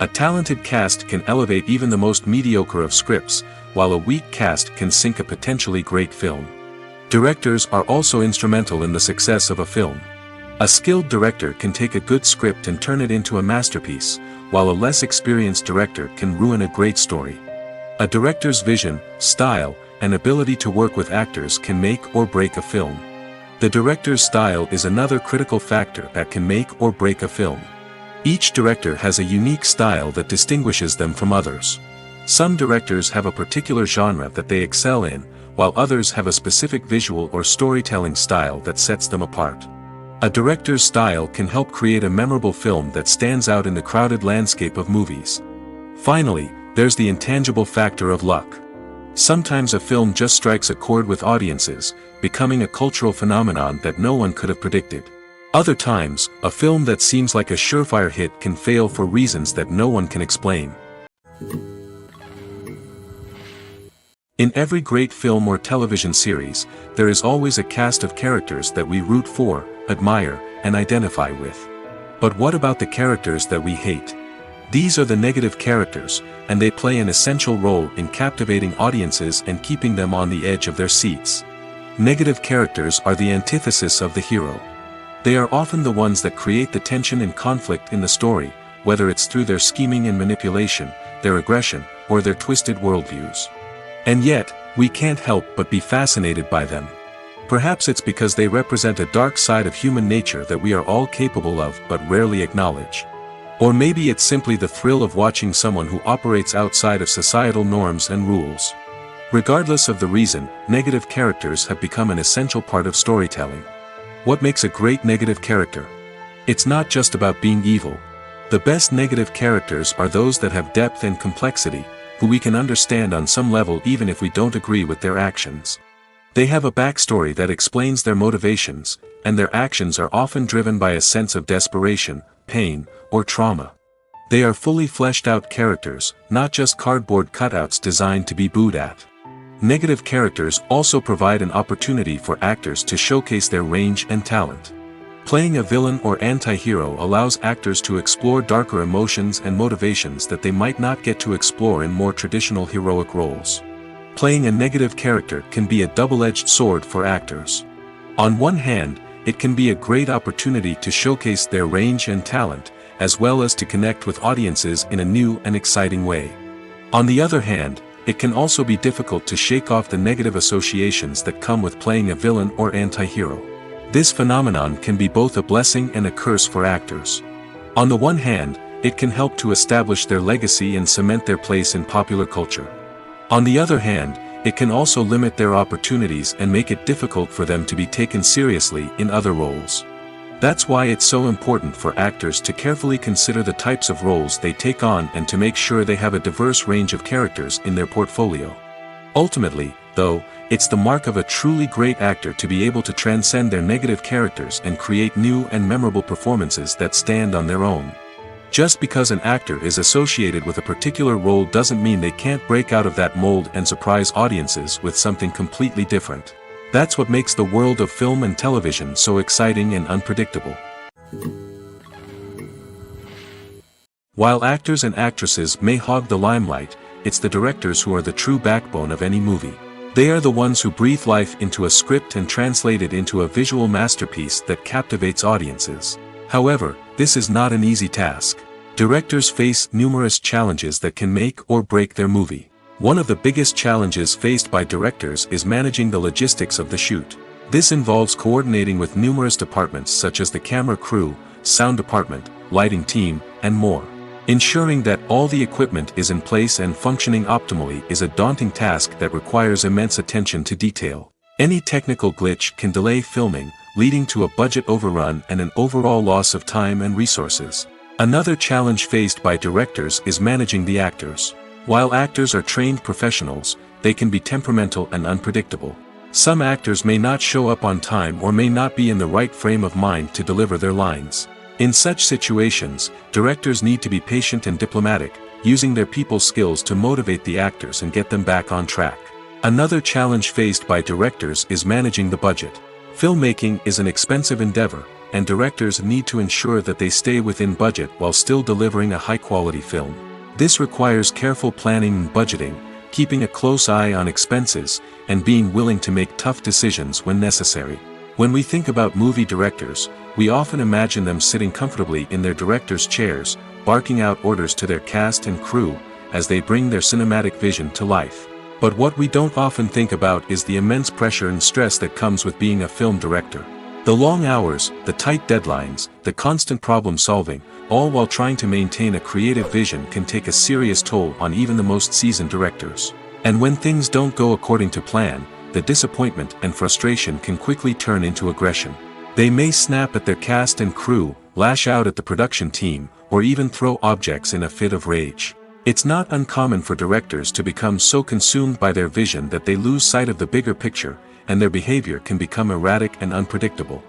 A talented cast can elevate even the most mediocre of scripts, while a weak cast can sink a potentially great film. Directors are also instrumental in the success of a film. A skilled director can take a good script and turn it into a masterpiece, while a less experienced director can ruin a great story. A director's vision, style, and ability to work with actors can make or break a film. The director's style is another critical factor that can make or break a film. Each director has a unique style that distinguishes them from others. Some directors have a particular genre that they excel in, while others have a specific visual or storytelling style that sets them apart. A director's style can help create a memorable film that stands out in the crowded landscape of movies. Finally, there's the intangible factor of luck. Sometimes a film just strikes a chord with audiences, becoming a cultural phenomenon that no one could have predicted. Other times, a film that seems like a surefire hit can fail for reasons that no one can explain. In every great film or television series, there is always a cast of characters that we root for, admire, and identify with. But what about the characters that we hate? These are the negative characters, and they play an essential role in captivating audiences and keeping them on the edge of their seats. Negative characters are the antithesis of the hero. They are often the ones that create the tension and conflict in the story, whether it's through their scheming and manipulation, their aggression, or their twisted worldviews. And yet, we can't help but be fascinated by them. Perhaps it's because they represent a dark side of human nature that we are all capable of but rarely acknowledge. Or maybe it's simply the thrill of watching someone who operates outside of societal norms and rules. Regardless of the reason, negative characters have become an essential part of storytelling. What makes a great negative character? It's not just about being evil. The best negative characters are those that have depth and complexity, who we can understand on some level even if we don't agree with their actions. They have a backstory that explains their motivations, and their actions are often driven by a sense of desperation, pain, or trauma. They are fully fleshed out characters, not just cardboard cutouts designed to be booed at. Negative characters also provide an opportunity for actors to showcase their range and talent. Playing a villain or anti-hero allows actors to explore darker emotions and motivations that they might not get to explore in more traditional heroic roles. Playing a negative character can be a double-edged sword for actors. On one hand, it can be a great opportunity to showcase their range and talent, as well as to connect with audiences in a new and exciting way. On the other hand, it can also be difficult to shake off the negative associations that come with playing a villain or anti-hero. This phenomenon can be both a blessing and a curse for actors. On the one hand, it can help to establish their legacy and cement their place in popular culture. On the other hand, it can also limit their opportunities and make it difficult for them to be taken seriously in other roles. That's why it's so important for actors to carefully consider the types of roles they take on and to make sure they have a diverse range of characters in their portfolio. Ultimately, though, it's the mark of a truly great actor to be able to transcend their negative characters and create new and memorable performances that stand on their own. Just because an actor is associated with a particular role doesn't mean they can't break out of that mold and surprise audiences with something completely different. That's what makes the world of film and television so exciting and unpredictable. While actors and actresses may hog the limelight, it's the directors who are the true backbone of any movie. They are the ones who breathe life into a script and translate it into a visual masterpiece that captivates audiences. However, this is not an easy task. Directors face numerous challenges that can make or break their movie. One of the biggest challenges faced by directors is managing the logistics of the shoot. This involves coordinating with numerous departments such as the camera crew, sound department, lighting team, and more. Ensuring that all the equipment is in place and functioning optimally is a daunting task that requires immense attention to detail. Any technical glitch can delay filming, leading to a budget overrun and an overall loss of time and resources. Another challenge faced by directors is managing the actors. While actors are trained professionals, they can be temperamental and unpredictable. Some actors may not show up on time or may not be in the right frame of mind to deliver their lines. In such situations, directors need to be patient and diplomatic, using their people skills to motivate the actors and get them back on track. Another challenge faced by directors is managing the budget. Filmmaking is an expensive endeavor, and directors need to ensure that they stay within budget while still delivering a high-quality film. This requires careful planning and budgeting, keeping a close eye on expenses, and being willing to make tough decisions when necessary. When we think about movie directors, we often imagine them sitting comfortably in their director's chairs, barking out orders to their cast and crew, as they bring their cinematic vision to life. But what we don't often think about is the immense pressure and stress that comes with being a film director. The long hours, the tight deadlines, the constant problem solving, all while trying to maintain a creative vision can take a serious toll on even the most seasoned directors. And when things don't go according to plan, the disappointment and frustration can quickly turn into aggression. They may snap at their cast and crew, lash out at the production team, or even throw objects in a fit of rage. It's not uncommon for directors to become so consumed by their vision that they lose sight of the bigger picture, and their behavior can become erratic and unpredictable.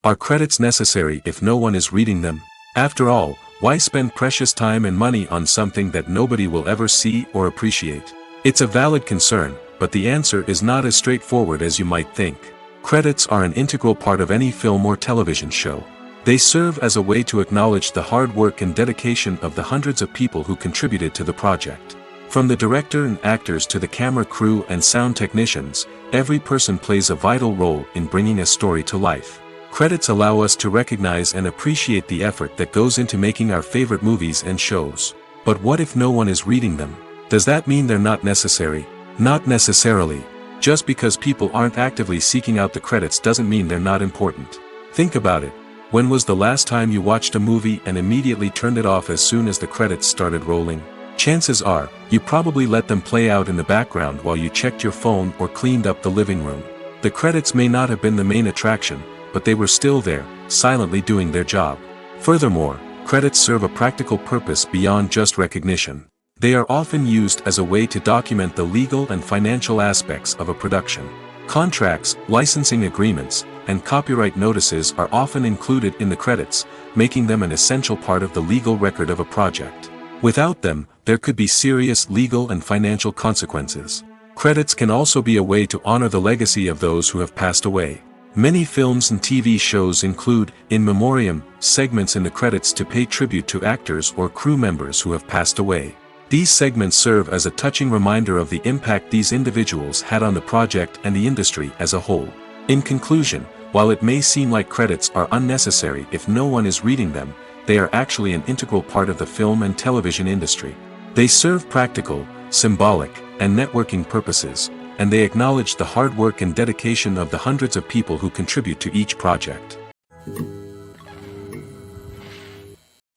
Are credits necessary if no one is reading them? After all, why spend precious time and money on something that nobody will ever see or appreciate? It's a valid concern, but the answer is not as straightforward as you might think. Credits are an integral part of any film or television show. They serve as a way to acknowledge the hard work and dedication of the hundreds of people who contributed to the project. From the director and actors to the camera crew and sound technicians, every person plays a vital role in bringing a story to life. Credits allow us to recognize and appreciate the effort that goes into making our favorite movies and shows. But what if no one is reading them? Does that mean they're not necessary? Not necessarily. Just because people aren't actively seeking out the credits doesn't mean they're not important. Think about it. When was the last time you watched a movie and immediately turned it off as soon as the credits started rolling? Chances are, you probably let them play out in the background while you checked your phone or cleaned up the living room. The credits may not have been the main attraction, but they were still there, silently doing their job. Furthermore, credits serve a practical purpose beyond just recognition. They are often used as a way to document the legal and financial aspects of a production. Contracts, licensing agreements, and copyright notices are often included in the credits, making them an essential part of the legal record of a project. Without them, there could be serious legal and financial consequences. Credits can also be a way to honor the legacy of those who have passed away. Many films and TV shows include, in memoriam, segments in the credits to pay tribute to actors or crew members who have passed away. These segments serve as a touching reminder of the impact these individuals had on the project and the industry as a whole. In conclusion, while it may seem like credits are unnecessary if no one is reading them, they are actually an integral part of the film and television industry. They serve practical, symbolic, and networking purposes, and they acknowledge the hard work and dedication of the hundreds of people who contribute to each project.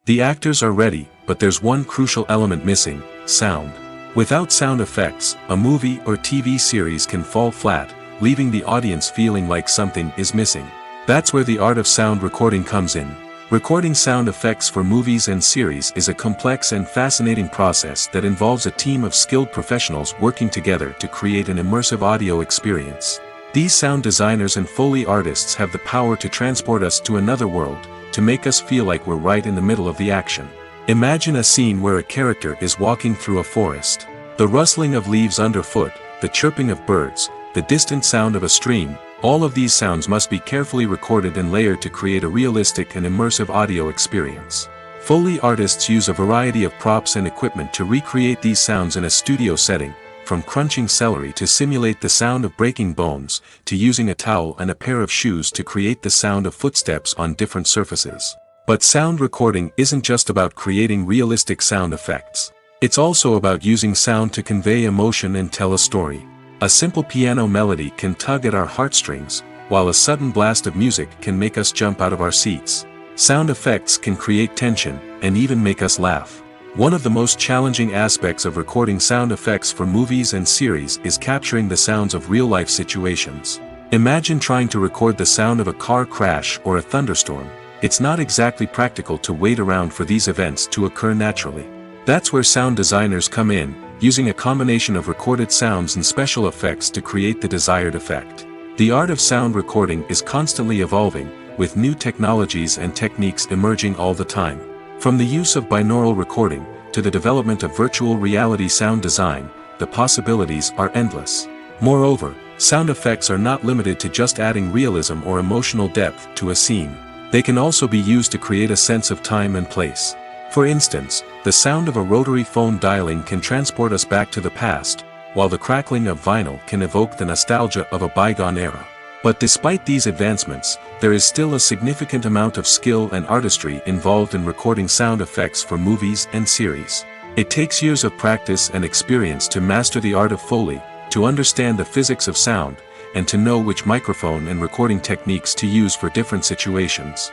The actors are ready, but there's one crucial element missing: sound. Without sound effects, a movie or TV series can fall flat, leaving the audience feeling like something is missing. That's where the art of sound recording comes in. Recording sound effects for movies and series is a complex and fascinating process that involves a team of skilled professionals working together to create an immersive audio experience. These sound designers and Foley artists have the power to transport us to another world, to make us feel like we're right in the middle of the action. Imagine a scene where a character is walking through a forest. The rustling of leaves underfoot, the chirping of birds, the distant sound of a stream, all of these sounds must be carefully recorded and layered to create a realistic and immersive audio experience. Foley artists use a variety of props and equipment to recreate these sounds in a studio setting, from crunching celery to simulate the sound of breaking bones, to using a towel and a pair of shoes to create the sound of footsteps on different surfaces. But sound recording isn't just about creating realistic sound effects. It's also about using sound to convey emotion and tell a story. A simple piano melody can tug at our heartstrings, while a sudden blast of music can make us jump out of our seats. Sound effects can create tension, and even make us laugh. One of the most challenging aspects of recording sound effects for movies and series is capturing the sounds of real-life situations. Imagine trying to record the sound of a car crash or a thunderstorm. It's not exactly practical to wait around for these events to occur naturally. That's where sound designers come in, using a combination of recorded sounds and special effects to create the desired effect. The art of sound recording is constantly evolving, with new technologies and techniques emerging all the time. From the use of binaural recording, to the development of virtual reality sound design, the possibilities are endless. Moreover, sound effects are not limited to just adding realism or emotional depth to a scene. They can also be used to create a sense of time and place. For instance, the sound of a rotary phone dialing can transport us back to the past, while the crackling of vinyl can evoke the nostalgia of a bygone era. But despite these advancements, there is still a significant amount of skill and artistry involved in recording sound effects for movies and series. It takes years of practice and experience to master the art of Foley, to understand the physics of sound, and to know which microphone and recording techniques to use for different situations.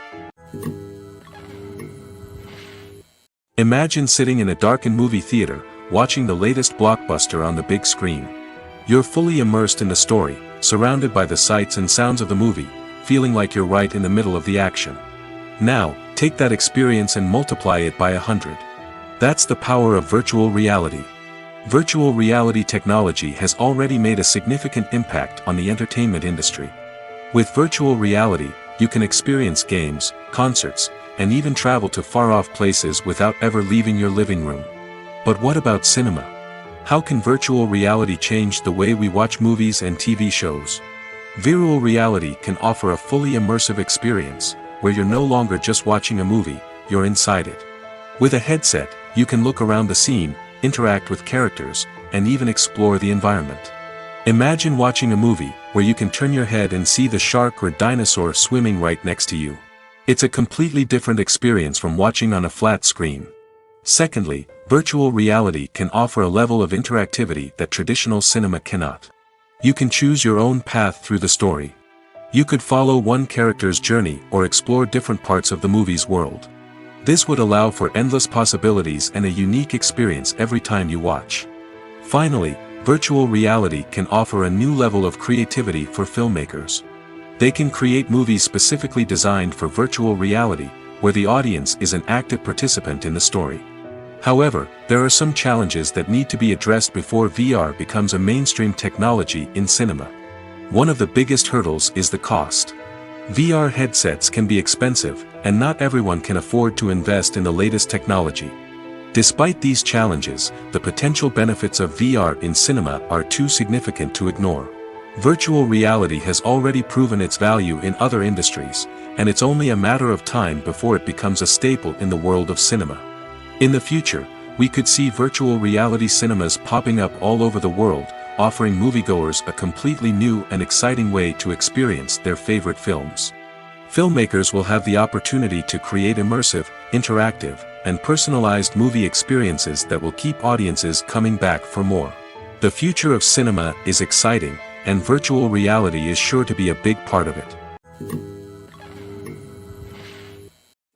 Imagine sitting in a darkened movie theater, watching the latest blockbuster on the big screen. You're fully immersed in the story, surrounded by the sights and sounds of the movie, feeling like you're right in the middle of the action. Now, take that experience and multiply it by 100. That's the power of virtual reality. Virtual reality technology has already made a significant impact on the entertainment industry. With virtual reality, you can experience games, concerts, and even travel to far-off places without ever leaving your living room. But what about cinema? How can virtual reality change the way we watch movies and TV shows? Virtual reality can offer a fully immersive experience, where you're no longer just watching a movie, you're inside it. With a headset, you can look around the scene, interact with characters, and even explore the environment. Imagine watching a movie, where you can turn your head and see the shark or dinosaur swimming right next to you. It's a completely different experience from watching on a flat screen. Secondly, virtual reality can offer a level of interactivity that traditional cinema cannot. You can choose your own path through the story. You could follow one character's journey or explore different parts of the movie's world. This would allow for endless possibilities and a unique experience every time you watch. Finally, virtual reality can offer a new level of creativity for filmmakers. They can create movies specifically designed for virtual reality, where the audience is an active participant in the story. However, there are some challenges that need to be addressed before VR becomes a mainstream technology in cinema. One of the biggest hurdles is the cost. VR headsets can be expensive, and not everyone can afford to invest in the latest technology. Despite these challenges, the potential benefits of VR in cinema are too significant to ignore. Virtual reality has already proven its value in other industries, and it's only a matter of time before it becomes a staple in the world of cinema. In the future, we could see virtual reality cinemas popping up all over the world, offering moviegoers a completely new and exciting way to experience their favorite films. Filmmakers will have the opportunity to create immersive, interactive, and personalized movie experiences that will keep audiences coming back for more. The future of cinema is exciting, and virtual reality is sure to be a big part of it.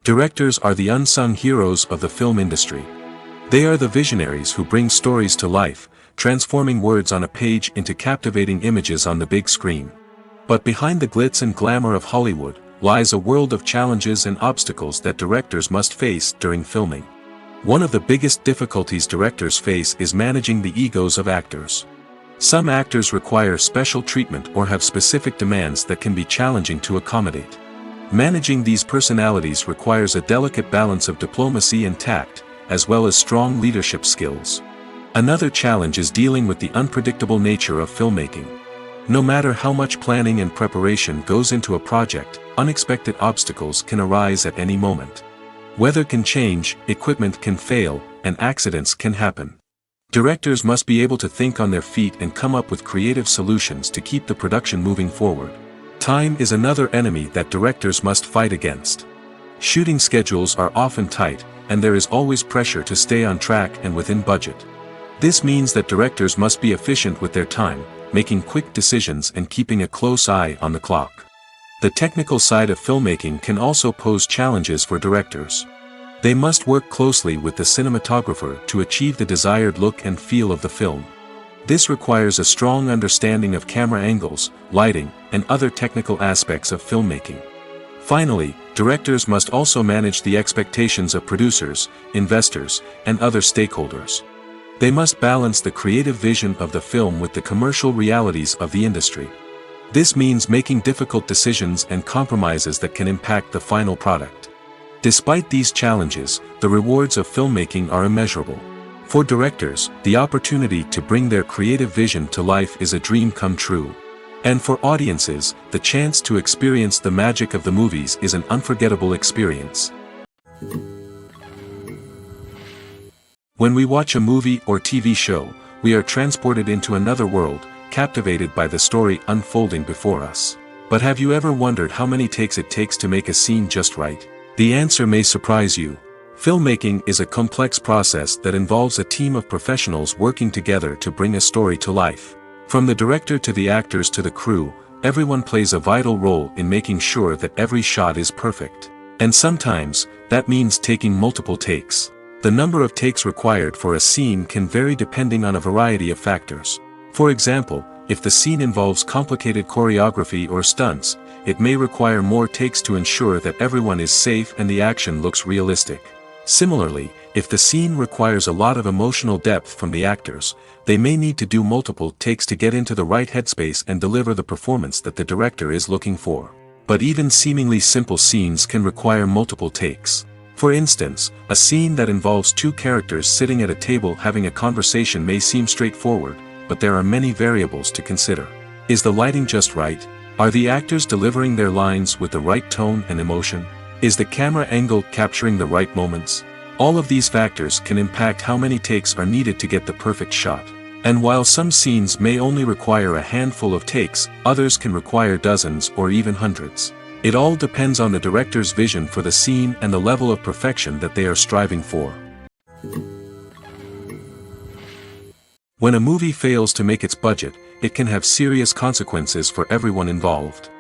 Directors are the unsung heroes of the film industry. They are the visionaries who bring stories to life, transforming words on a page into captivating images on the big screen. But behind the glitz and glamour of Hollywood, lies a world of challenges and obstacles that directors must face during filming. One of the biggest difficulties directors face is managing the egos of actors. Some actors require special treatment or have specific demands that can be challenging to accommodate. Managing these personalities requires a delicate balance of diplomacy and tact, as well as strong leadership skills. Another challenge is dealing with the unpredictable nature of filmmaking. No matter how much planning and preparation goes into a project, unexpected obstacles can arise at any moment. Weather can change, equipment can fail, and accidents can happen. Directors must be able to think on their feet and come up with creative solutions to keep the production moving forward. Time is another enemy that directors must fight against. Shooting schedules are often tight, and there is always pressure to stay on track and within budget. This means that directors must be efficient with their time, making quick decisions and keeping a close eye on the clock. The technical side of filmmaking can also pose challenges for directors. They must work closely with the cinematographer to achieve the desired look and feel of the film. This requires a strong understanding of camera angles, lighting, and other technical aspects of filmmaking. Finally, directors must also manage the expectations of producers, investors, and other stakeholders. They must balance the creative vision of the film with the commercial realities of the industry. This means making difficult decisions and compromises that can impact the final product. Despite these challenges, the rewards of filmmaking are immeasurable. For directors, the opportunity to bring their creative vision to life is a dream come true. And for audiences, the chance to experience the magic of the movies is an unforgettable experience. When we watch a movie or TV show, we are transported into another world, captivated by the story unfolding before us. But have you ever wondered how many takes it takes to make a scene just right? The answer may surprise you. Filmmaking is a complex process that involves a team of professionals working together to bring a story to life. From the director to the actors to the crew, everyone plays a vital role in making sure that every shot is perfect. And sometimes, that means taking multiple takes. The number of takes required for a scene can vary depending on a variety of factors. For example, if the scene involves complicated choreography or stunts, it may require more takes to ensure that everyone is safe and the action looks realistic. Similarly, if the scene requires a lot of emotional depth from the actors, they may need to do multiple takes to get into the right headspace and deliver the performance that the director is looking for. But even seemingly simple scenes can require multiple takes. For instance, a scene that involves two characters sitting at a table having a conversation may seem straightforward, but there are many variables to consider. Is the lighting just right? Are the actors delivering their lines with the right tone and emotion? Is the camera angle capturing the right moments? All of these factors can impact how many takes are needed to get the perfect shot. And while some scenes may only require a handful of takes, others can require dozens or even hundreds. It all depends on the director's vision for the scene and the level of perfection that they are striving for. When a movie fails to make its budget, it can have serious consequences for everyone involved.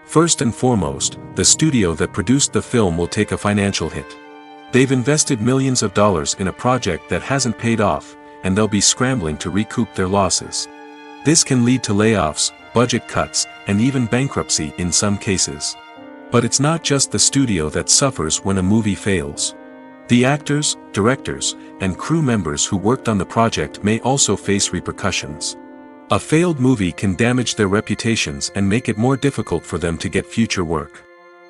First and foremost, the studio that produced the film will take a financial hit. They've invested millions of dollars in a project that hasn't paid off, and they'll be scrambling to recoup their losses. This can lead to layoffs, budget cuts, and even bankruptcy in some cases. But it's not just the studio that suffers when a movie fails. The actors, directors, and crew members who worked on the project may also face repercussions. A failed movie can damage their reputations and make it more difficult for them to get future work.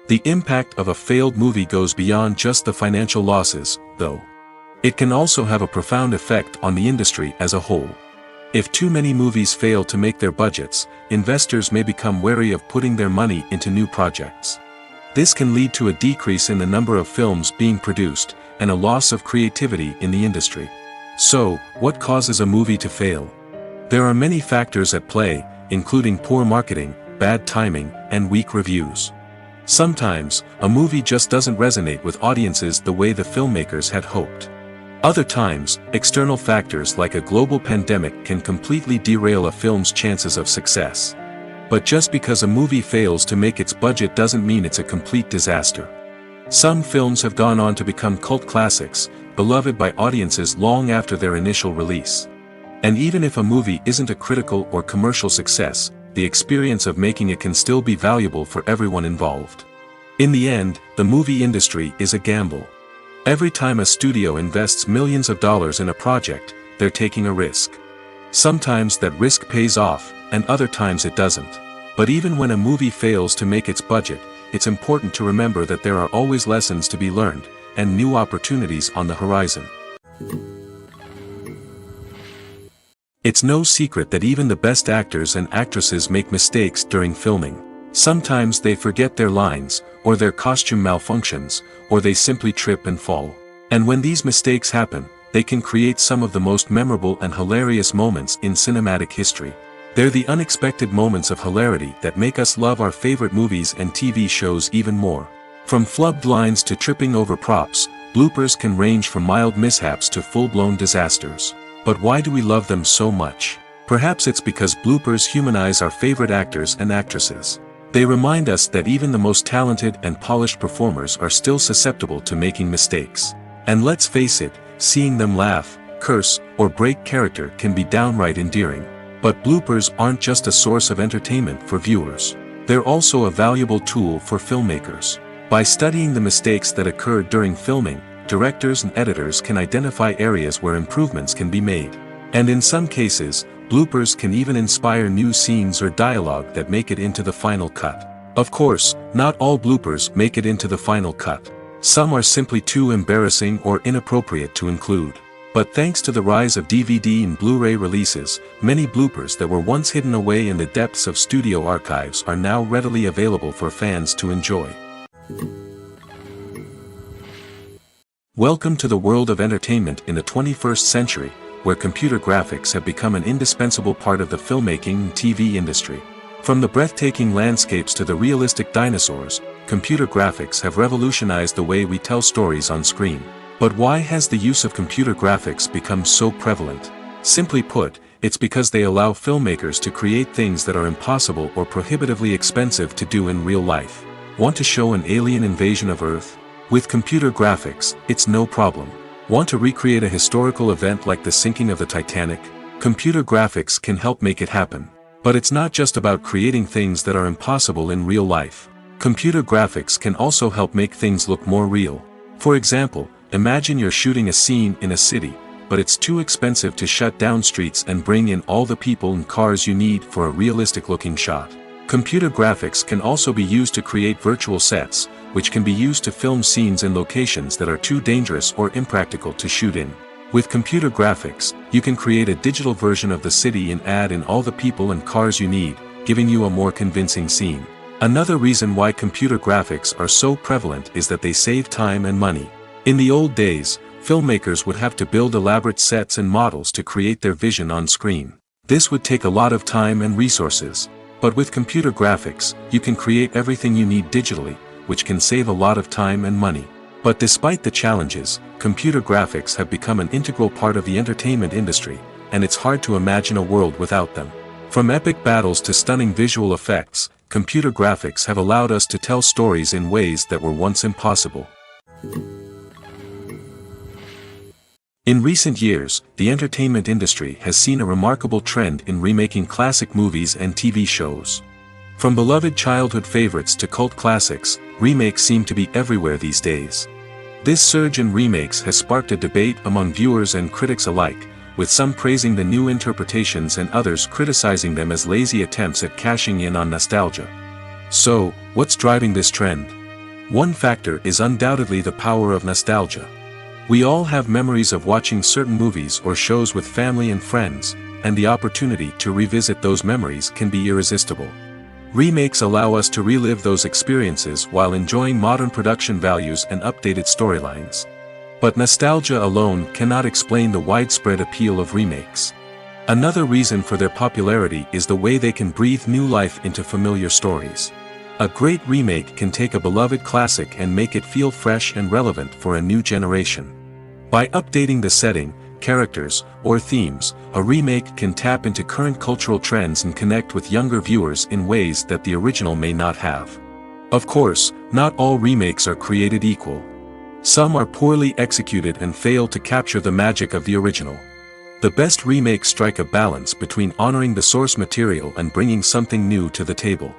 The impact of a failed movie goes beyond just the financial losses, though. It can also have a profound effect on the industry as a whole. If too many movies fail to make their budgets, investors may become wary of putting their money into new projects. This can lead to a decrease in the number of films being produced, and a loss of creativity in the industry. So, what causes a movie to fail? There are many factors at play, including poor marketing, bad timing, and weak reviews. Sometimes, a movie just doesn't resonate with audiences the way the filmmakers had hoped. Other times, external factors like a global pandemic can completely derail a film's chances of success. But just because a movie fails to make its budget doesn't mean it's a complete disaster. Some films have gone on to become cult classics, beloved by audiences long after their initial release. And even if a movie isn't a critical or commercial success, the experience of making it can still be valuable for everyone involved. In the end, the movie industry is a gamble. Every time a studio invests millions of dollars in a project, they're taking a risk. Sometimes that risk pays off, and other times it doesn't. But even when a movie fails to make its budget, it's important to remember that there are always lessons to be learned, and new opportunities on the horizon. It's no secret that even the best actors and actresses make mistakes during filming. Sometimes they forget their lines, or their costume malfunctions, or they simply trip and fall. And when these mistakes happen, they can create some of the most memorable and hilarious moments in cinematic history. They're the unexpected moments of hilarity that make us love our favorite movies and TV shows even more. From flubbed lines to tripping over props, bloopers can range from mild mishaps to full-blown disasters. But why do we love them so much? Perhaps it's because bloopers humanize our favorite actors and actresses. They remind us that even the most talented and polished performers are still susceptible to making mistakes. And let's face it, seeing them laugh, curse, or break character can be downright endearing. But bloopers aren't just a source of entertainment for viewers. They're also a valuable tool for filmmakers. By studying the mistakes that occurred during filming, directors and editors can identify areas where improvements can be made. And in some cases, bloopers can even inspire new scenes or dialogue that make it into the final cut. Of course, not all bloopers make it into the final cut. Some are simply too embarrassing or inappropriate to include. But thanks to the rise of DVD and Blu-ray releases, many bloopers that were once hidden away in the depths of studio archives are now readily available for fans to enjoy. Welcome to the world of entertainment in the 21st century, where computer graphics have become an indispensable part of the filmmaking and TV industry. From the breathtaking landscapes to the realistic dinosaurs, computer graphics have revolutionized the way we tell stories on screen. But why has the use of computer graphics become so prevalent? Simply put, it's because they allow filmmakers to create things that are impossible or prohibitively expensive to do in real life. Want to show an alien invasion of Earth? With computer graphics, it's no problem. Want to recreate a historical event like the sinking of the Titanic? Computer graphics can help make it happen. But it's not just about creating things that are impossible in real life. Computer graphics can also help make things look more real. For example, imagine you're shooting a scene in a city, but it's too expensive to shut down streets and bring in all the people and cars you need for a realistic-looking shot. Computer graphics can also be used to create virtual sets, which can be used to film scenes in locations that are too dangerous or impractical to shoot in. With computer graphics, you can create a digital version of the city and add in all the people and cars you need, giving you a more convincing scene. Another reason why computer graphics are so prevalent is that they save time and money. In the old days, filmmakers would have to build elaborate sets and models to create their vision on screen. This would take a lot of time and resources. But with computer graphics, you can create everything you need digitally, which can save a lot of time and money. But despite the challenges, computer graphics have become an integral part of the entertainment industry, and it's hard to imagine a world without them. From epic battles to stunning visual effects, computer graphics have allowed us to tell stories in ways that were once impossible. In recent years, the entertainment industry has seen a remarkable trend in remaking classic movies and TV shows. From beloved childhood favorites to cult classics, remakes seem to be everywhere these days. This surge in remakes has sparked a debate among viewers and critics alike, with some praising the new interpretations and others criticizing them as lazy attempts at cashing in on nostalgia. So, what's driving this trend? One factor is undoubtedly the power of nostalgia. We all have memories of watching certain movies or shows with family and friends, and the opportunity to revisit those memories can be irresistible. Remakes allow us to relive those experiences while enjoying modern production values and updated storylines. But nostalgia alone cannot explain the widespread appeal of remakes. Another reason for their popularity is the way they can breathe new life into familiar stories. A great remake can take a beloved classic and make it feel fresh and relevant for a new generation. By updating the setting, characters, or themes, a remake can tap into current cultural trends and connect with younger viewers in ways that the original may not have. Of course, not all remakes are created equal. Some are poorly executed and fail to capture the magic of the original. The best remakes strike a balance between honoring the source material and bringing something new to the table.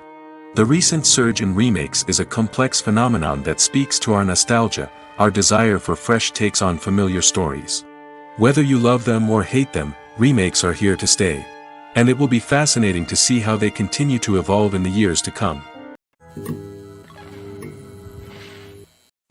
The recent surge in remakes is a complex phenomenon that speaks to our nostalgia, our desire for fresh takes on familiar stories. Whether you love them or hate them, remakes are here to stay. And it will be fascinating to see how they continue to evolve in the years to come.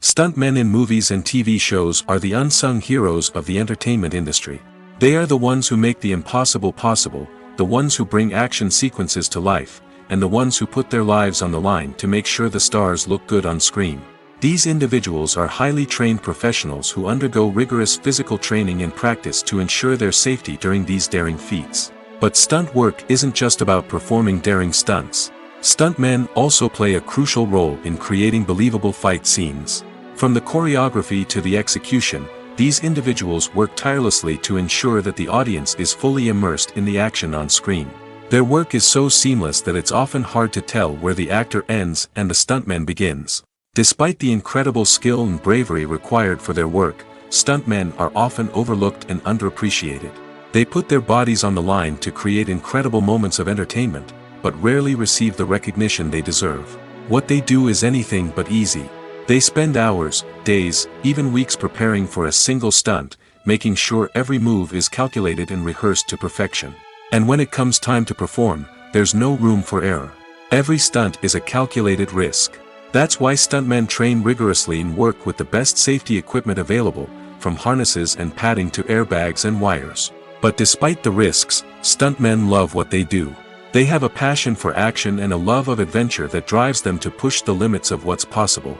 Stuntmen in movies and TV shows are the unsung heroes of the entertainment industry. They are the ones who make the impossible possible, the ones who bring action sequences to life, and the ones who put their lives on the line to make sure the stars look good on screen. These individuals are highly trained professionals who undergo rigorous physical training and practice to ensure their safety during these daring feats. But stunt work isn't just about performing daring stunts. Stuntmen also play a crucial role in creating believable fight scenes. From the choreography to the execution, these individuals work tirelessly to ensure that the audience is fully immersed in the action on screen. Their work is so seamless that it's often hard to tell where the actor ends and the stuntman begins. Despite the incredible skill and bravery required for their work, stuntmen are often overlooked and underappreciated. They put their bodies on the line to create incredible moments of entertainment, but rarely receive the recognition they deserve. What they do is anything but easy. They spend hours, days, even weeks preparing for a single stunt, making sure every move is calculated and rehearsed to perfection. And when it comes time to perform, there's no room for error. Every stunt is a calculated risk. That's why stuntmen train rigorously and work with the best safety equipment available, from harnesses and padding to airbags and wires. But despite the risks, stuntmen love what they do. They have a passion for action and a love of adventure that drives them to push the limits of what's possible.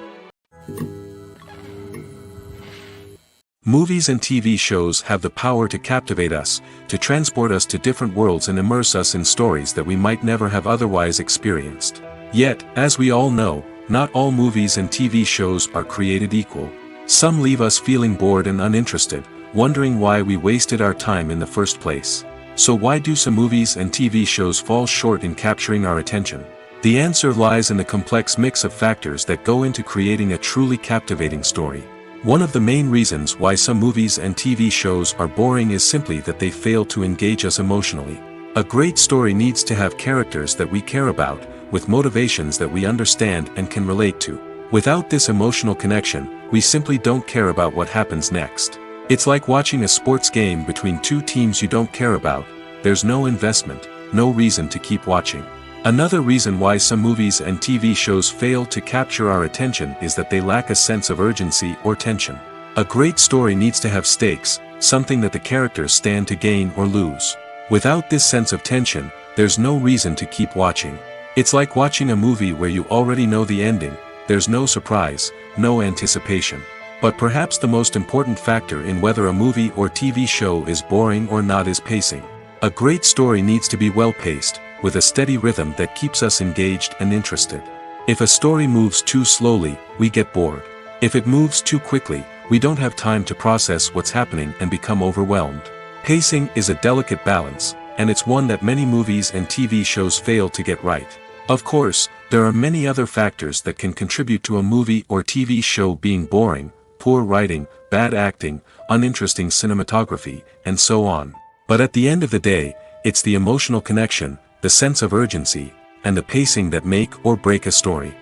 Movies and TV shows have the power to captivate us, to transport us to different worlds and immerse us in stories that we might never have otherwise experienced. Yet, as we all know, not all movies and TV shows are created equal. Some leave us feeling bored and uninterested, wondering why we wasted our time in the first place. So why do some movies and TV shows fall short in capturing our attention? The answer lies in the complex mix of factors that go into creating a truly captivating story. One of the main reasons why some movies and TV shows are boring is simply that they fail to engage us emotionally. A great story needs to have characters that we care about, with motivations that we understand and can relate to. Without this emotional connection, we simply don't care about what happens next. It's like watching a sports game between two teams you don't care about. There's no investment, no reason to keep watching. Another reason why some movies and TV shows fail to capture our attention is that they lack a sense of urgency or tension. A great story needs to have stakes, something that the characters stand to gain or lose. Without this sense of tension, there's no reason to keep watching. It's like watching a movie where you already know the ending. There's no surprise, no anticipation. But perhaps the most important factor in whether a movie or TV show is boring or not is pacing. A great story needs to be well-paced, with a steady rhythm that keeps us engaged and interested. If a story moves too slowly, we get bored. If it moves too quickly, we don't have time to process what's happening and become overwhelmed. Pacing is a delicate balance, and it's one that many movies and TV shows fail to get right. Of course, there are many other factors that can contribute to a movie or TV show being boring: poor writing, bad acting, uninteresting cinematography, and so on. But at the end of the day, it's the emotional connection, the sense of urgency, and the pacing that make or break a story.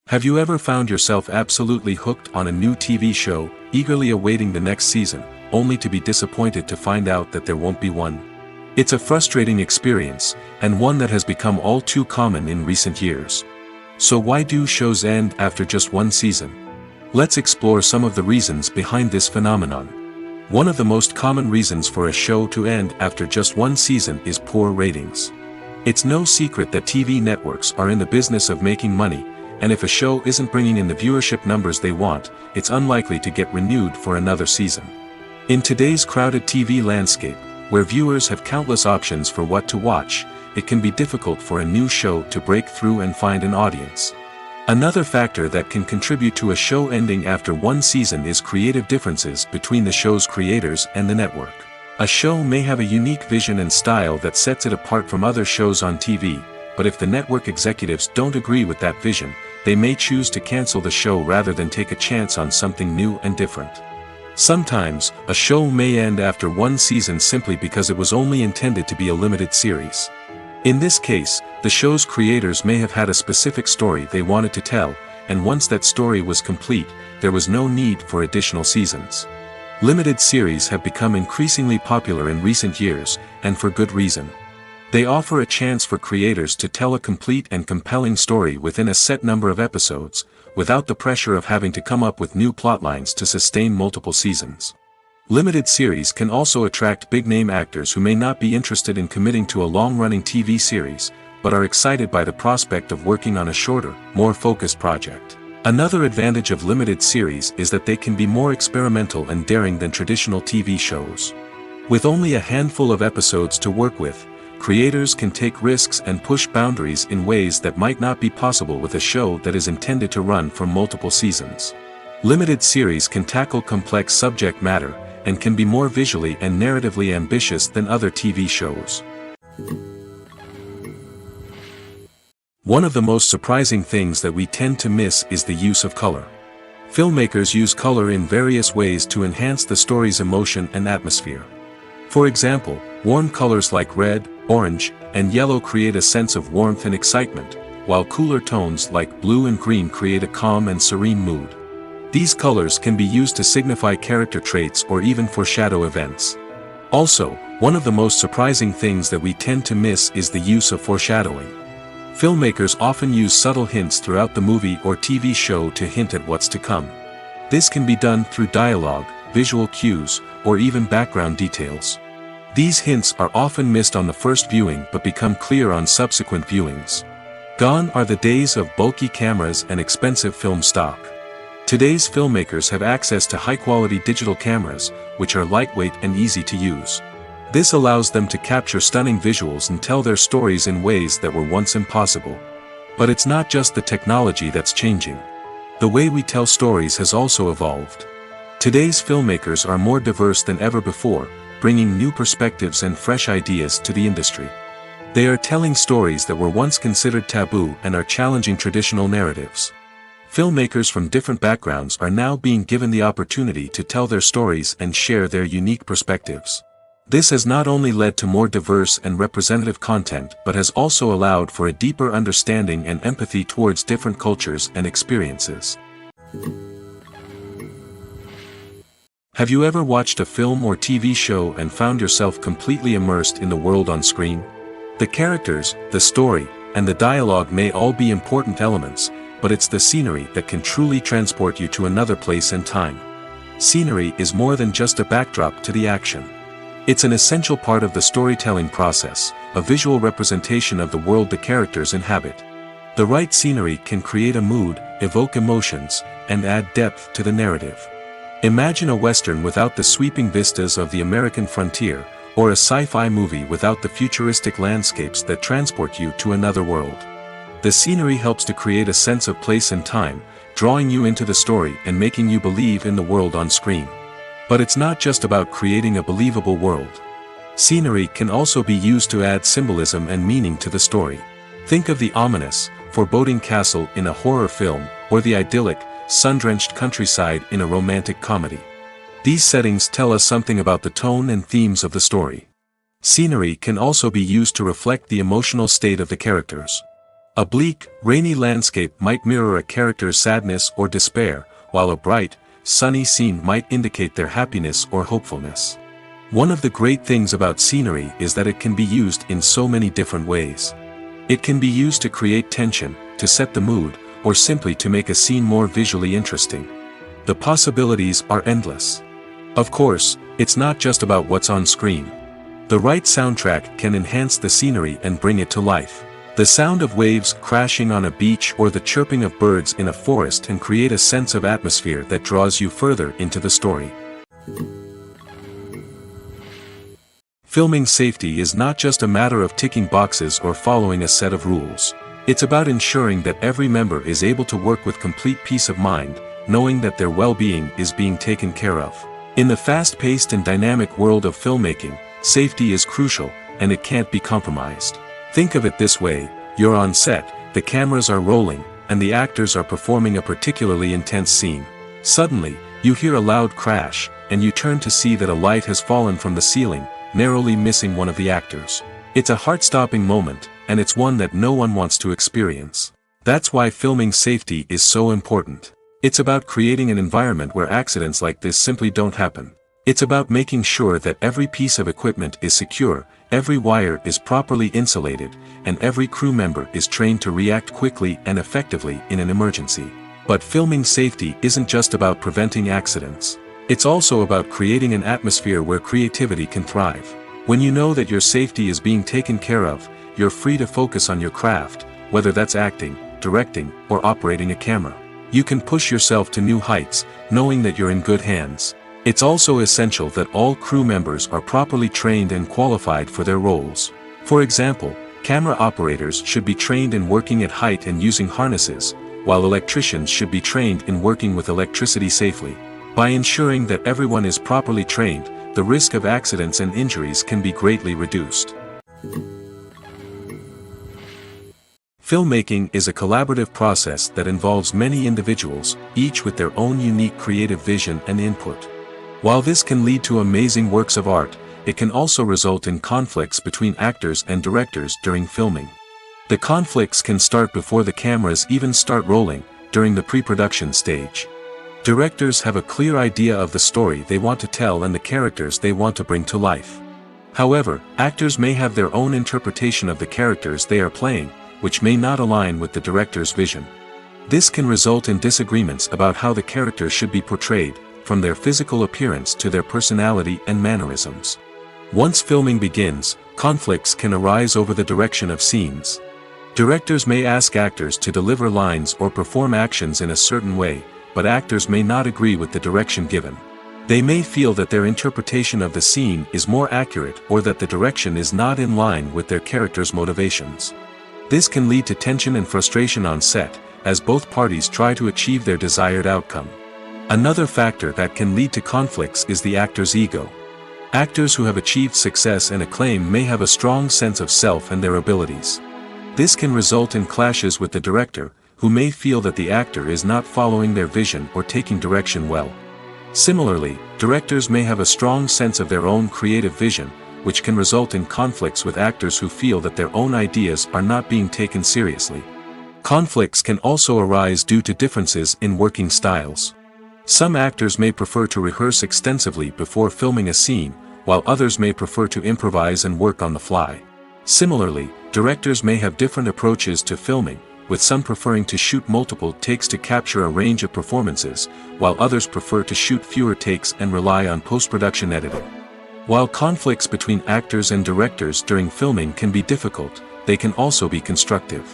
Have you ever found yourself absolutely hooked on a new TV show, eagerly awaiting the next season, only to be disappointed to find out that there won't be one? It's a frustrating experience, and one that has become all too common in recent years. So why do shows end after just one season? Let's explore some of the reasons behind this phenomenon. One of the most common reasons for a show to end after just one season is poor ratings. It's no secret that TV networks are in the business of making money, and if a show isn't bringing in the viewership numbers they want, it's unlikely to get renewed for another season. In today's crowded TV landscape, where viewers have countless options for what to watch, it can be difficult for a new show to break through and find an audience. Another factor that can contribute to a show ending after one season is creative differences between the show's creators and the network. A show may have a unique vision and style that sets it apart from other shows on TV, but if the network executives don't agree with that vision, they may choose to cancel the show rather than take a chance on something new and different. Sometimes, a show may end after one season simply because it was only intended to be a limited series. In this case, the show's creators may have had a specific story they wanted to tell, and once that story was complete, there was no need for additional seasons. Limited series have become increasingly popular in recent years, and for good reason. They offer a chance for creators to tell a complete and compelling story within a set number of episodes, without the pressure of having to come up with new plotlines to sustain multiple seasons. Limited series can also attract big-name actors who may not be interested in committing to a long-running TV series, but are excited by the prospect of working on a shorter, more focused project. Another advantage of limited series is that they can be more experimental and daring than traditional TV shows. With only a handful of episodes to work with, creators can take risks and push boundaries in ways that might not be possible with a show that is intended to run for multiple seasons. Limited series can tackle complex subject matter, and can be more visually and narratively ambitious than other TV shows. One of the most surprising things that we tend to miss is the use of color. Filmmakers use color in various ways to enhance the story's emotion and atmosphere. For example, warm colors like red, orange, and yellow create a sense of warmth and excitement, while cooler tones like blue and green create a calm and serene mood. These colors can be used to signify character traits or even foreshadow events. Also, one of the most surprising things that we tend to miss is the use of foreshadowing. Filmmakers often use subtle hints throughout the movie or TV show to hint at what's to come. This can be done through dialogue, visual cues, or even background details. These hints are often missed on the first viewing but become clear on subsequent viewings. Gone are the days of bulky cameras and expensive film stock. Today's filmmakers have access to high-quality digital cameras, which are lightweight and easy to use. This allows them to capture stunning visuals and tell their stories in ways that were once impossible. But it's not just the technology that's changing. The way we tell stories has also evolved. Today's filmmakers are more diverse than ever before, bringing new perspectives and fresh ideas to the industry. They are telling stories that were once considered taboo and are challenging traditional narratives. Filmmakers from different backgrounds are now being given the opportunity to tell their stories and share their unique perspectives. This has not only led to more diverse and representative content but has also allowed for a deeper understanding and empathy towards different cultures and experiences. Have you ever watched a film or TV show and found yourself completely immersed in the world on screen? The characters, the story, and the dialogue may all be important elements, but it's the scenery that can truly transport you to another place and time. Scenery is more than just a backdrop to the action. It's an essential part of the storytelling process, a visual representation of the world the characters inhabit. The right scenery can create a mood, evoke emotions, and add depth to the narrative. Imagine a Western without the sweeping vistas of the American frontier, or a sci-fi movie without the futuristic landscapes that transport you to another world. The scenery helps to create a sense of place and time, drawing you into the story and making you believe in the world on screen. But it's not just about creating a believable world. Scenery can also be used to add symbolism and meaning to the story. Think of the ominous, foreboding castle in a horror film, or the idyllic, sun-drenched countryside in a romantic comedy. These settings tell us something about the tone and themes of the story. Scenery can also be used to reflect the emotional state of the characters. A bleak, rainy landscape might mirror a character's sadness or despair, while a bright, sunny scene might indicate their happiness or hopefulness. One of the great things about scenery is that it can be used in so many different ways. It can be used to create tension, to set the mood, or simply to make a scene more visually interesting. The possibilities are endless. Of course, it's not just about what's on screen. The right soundtrack can enhance the scenery and bring it to life. The sound of waves crashing on a beach or the chirping of birds in a forest can create a sense of atmosphere that draws you further into the story. Filming safety is not just a matter of ticking boxes or following a set of rules. It's about ensuring that every member is able to work with complete peace of mind, knowing that their well-being is being taken care of. In the fast-paced and dynamic world of filmmaking, safety is crucial, and it can't be compromised. Think of it this way: you're on set, the cameras are rolling, and the actors are performing a particularly intense scene. Suddenly, you hear a loud crash, and you turn to see that a light has fallen from the ceiling, narrowly missing one of the actors. It's a heart-stopping moment, and it's one that no one wants to experience. That's why filming safety is so important. It's about creating an environment where accidents like this simply don't happen. It's about making sure that every piece of equipment is secure, every wire is properly insulated, and every crew member is trained to react quickly and effectively in an emergency. But filming safety isn't just about preventing accidents. It's also about creating an atmosphere where creativity can thrive. When you know that your safety is being taken care of, you're free to focus on your craft, whether that's acting, directing, or operating a camera. You can push yourself to new heights, knowing that you're in good hands. It's also essential that all crew members are properly trained and qualified for their roles. For example, camera operators should be trained in working at height and using harnesses, while electricians should be trained in working with electricity safely. By ensuring that everyone is properly trained, the risk of accidents and injuries can be greatly reduced. Filmmaking is a collaborative process that involves many individuals, each with their own unique creative vision and input. While this can lead to amazing works of art, it can also result in conflicts between actors and directors during filming. The conflicts can start before the cameras even start rolling, during the pre-production stage. Directors have a clear idea of the story they want to tell and the characters they want to bring to life. However, actors may have their own interpretation of the characters they are playing, which may not align with the director's vision. This can result in disagreements about how the character should be portrayed, from their physical appearance to their personality and mannerisms. Once filming begins, conflicts can arise over the direction of scenes. Directors may ask actors to deliver lines or perform actions in a certain way, but actors may not agree with the direction given. They may feel that their interpretation of the scene is more accurate or that the direction is not in line with their character's motivations. This can lead to tension and frustration on set, as both parties try to achieve their desired outcome. Another factor that can lead to conflicts is the actor's ego. Actors who have achieved success and acclaim may have a strong sense of self and their abilities. This can result in clashes with the director, who may feel that the actor is not following their vision or taking direction well. Similarly, directors may have a strong sense of their own creative vision, which can result in conflicts with actors who feel that their own ideas are not being taken seriously. Conflicts can also arise due to differences in working styles. Some actors may prefer to rehearse extensively before filming a scene, while others may prefer to improvise and work on the fly. Similarly, directors may have different approaches to filming, with some preferring to shoot multiple takes to capture a range of performances, while others prefer to shoot fewer takes and rely on post-production editing. While conflicts between actors and directors during filming can be difficult, they can also be constructive.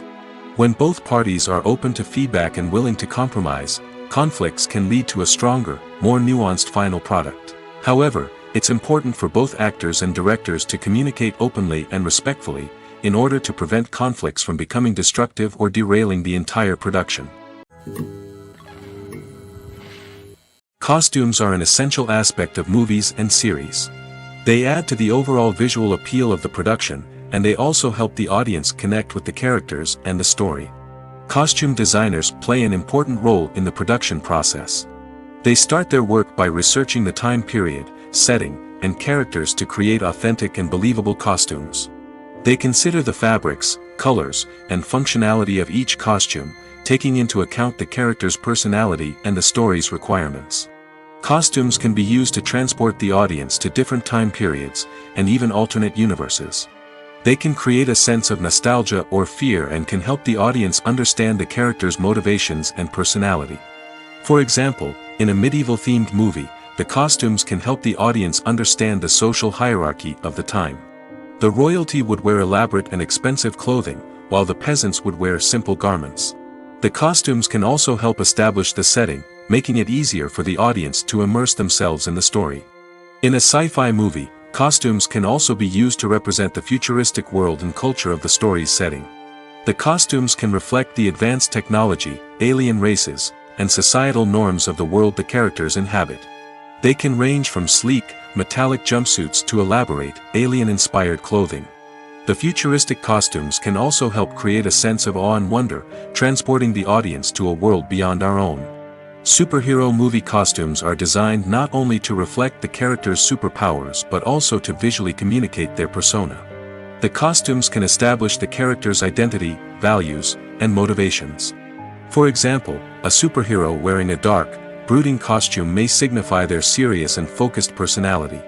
When both parties are open to feedback and willing to compromise, conflicts can lead to a stronger, more nuanced final product. However, it's important for both actors and directors to communicate openly and respectfully, in order to prevent conflicts from becoming destructive or derailing the entire production. Costumes are an essential aspect of movies and series. They add to the overall visual appeal of the production, and they also help the audience connect with the characters and the story. Costume designers play an important role in the production process. They start their work by researching the time period, setting, and characters to create authentic and believable costumes. They consider the fabrics, colors, and functionality of each costume, taking into account the character's personality and the story's requirements. Costumes can be used to transport the audience to different time periods, and even alternate universes. They can create a sense of nostalgia or fear and can help the audience understand the character's motivations and personality. For example, in a medieval-themed movie, the costumes can help the audience understand the social hierarchy of the time. The royalty would wear elaborate and expensive clothing, while the peasants would wear simple garments. The costumes can also help establish the setting, making it easier for the audience to immerse themselves in the story. In a sci-fi movie, costumes can also be used to represent the futuristic world and culture of the story's setting. The costumes can reflect the advanced technology, alien races, and societal norms of the world the characters inhabit. They can range from sleek, metallic jumpsuits to elaborate, alien-inspired clothing. The futuristic costumes can also help create a sense of awe and wonder, transporting the audience to a world beyond our own. Superhero movie costumes are designed not only to reflect the character's superpowers but also to visually communicate their persona. The costumes can establish the character's identity, values, and motivations. For example, a superhero wearing a dark, brooding costume may signify their serious and focused personality.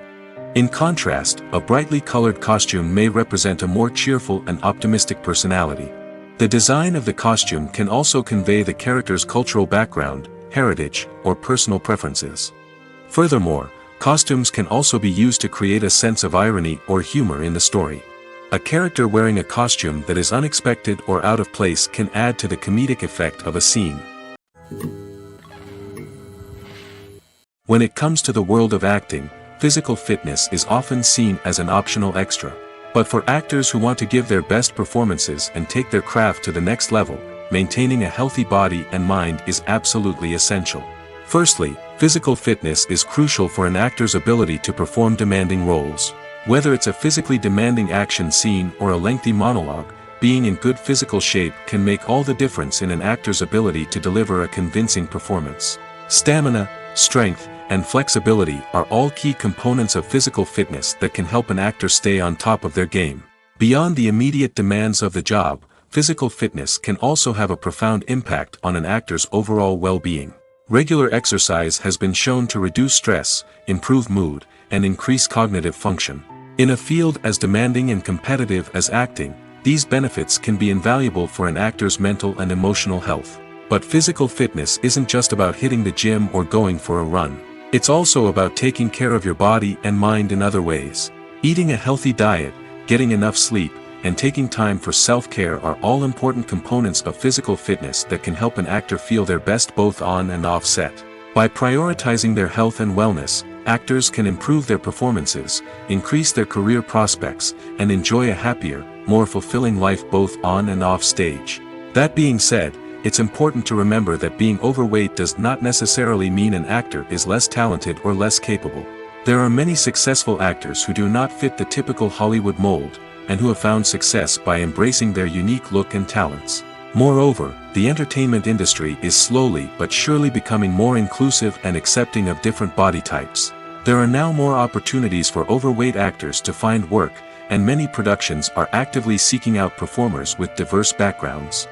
In contrast, a brightly colored costume may represent a more cheerful and optimistic personality. The design of the costume can also convey the character's cultural background, heritage, or personal preferences. Furthermore, costumes can also be used to create a sense of irony or humor in the story. A character wearing a costume that is unexpected or out of place can add to the comedic effect of a scene. When it comes to the world of acting, physical fitness is often seen as an optional extra. But for actors who want to give their best performances and take their craft to the next level, maintaining a healthy body and mind is absolutely essential. Firstly, physical fitness is crucial for an actor's ability to perform demanding roles. Whether it's a physically demanding action scene or a lengthy monologue, being in good physical shape can make all the difference in an actor's ability to deliver a convincing performance. Stamina, strength, and flexibility are all key components of physical fitness that can help an actor stay on top of their game. Beyond the immediate demands of the job, physical fitness can also have a profound impact on an actor's overall well-being. Regular exercise has been shown to reduce stress, improve mood, and increase cognitive function. In a field as demanding and competitive as acting, These benefits can be invaluable for an actor's mental and emotional health. But physical fitness isn't just about hitting the gym or going for a run. It's also about taking care of your body and mind in other ways. Eating a healthy diet, getting enough sleep, and taking time for self-care are all important components of physical fitness that can help an actor feel their best both on and off set. By prioritizing their health and wellness, actors can improve their performances, increase their career prospects, and enjoy a happier, more fulfilling life both on and off stage. That being said, it's important to remember that being overweight does not necessarily mean an actor is less talented or less capable. There are many successful actors who do not fit the typical Hollywood mold, and who have found success by embracing their unique look and talents. Moreover, the entertainment industry is slowly but surely becoming more inclusive and accepting of different body types. There are now more opportunities for overweight actors to find work, and many productions are actively seeking out performers with diverse backgrounds.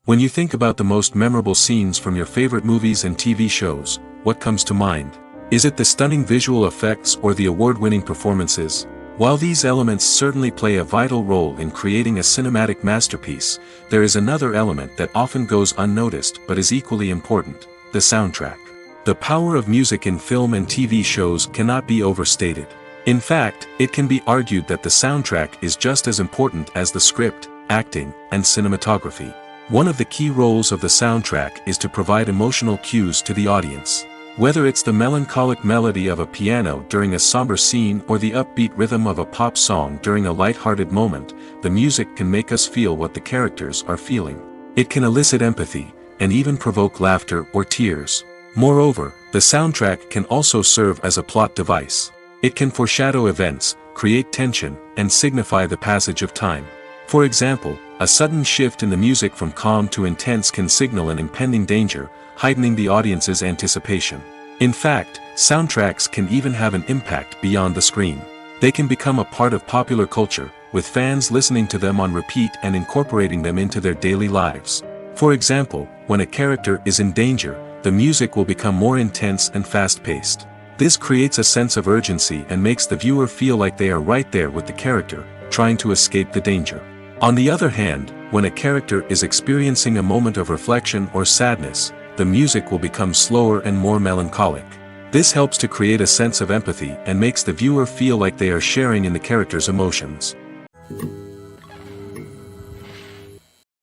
When you think about the most memorable scenes from your favorite movies and TV shows, what comes to mind? Is it the stunning visual effects or the award-winning performances? While these elements certainly play a vital role in creating a cinematic masterpiece, there is another element that often goes unnoticed but is equally important: the soundtrack. The power of music in film and TV shows cannot be overstated. In fact, it can be argued that the soundtrack is just as important as the script, acting, and cinematography. One of the key roles of the soundtrack is to provide emotional cues to the audience. Whether it's the melancholic melody of a piano during a somber scene or the upbeat rhythm of a pop song during a light-hearted moment, the music can make us feel what the characters are feeling. It can elicit empathy, and even provoke laughter or tears. Moreover, the soundtrack can also serve as a plot device. It can foreshadow events, create tension, and signify the passage of time. For example, a sudden shift in the music from calm to intense can signal an impending danger, heightening the audience's anticipation. In fact, soundtracks can even have an impact beyond the screen. They can become a part of popular culture, with fans listening to them on repeat and incorporating them into their daily lives. For example, when a character is in danger, the music will become more intense and fast-paced. This creates a sense of urgency and makes the viewer feel like they are right there with the character, trying to escape the danger. On the other hand, when a character is experiencing a moment of reflection or sadness, the music will become slower and more melancholic. This helps to create a sense of empathy and makes the viewer feel like they are sharing in the character's emotions.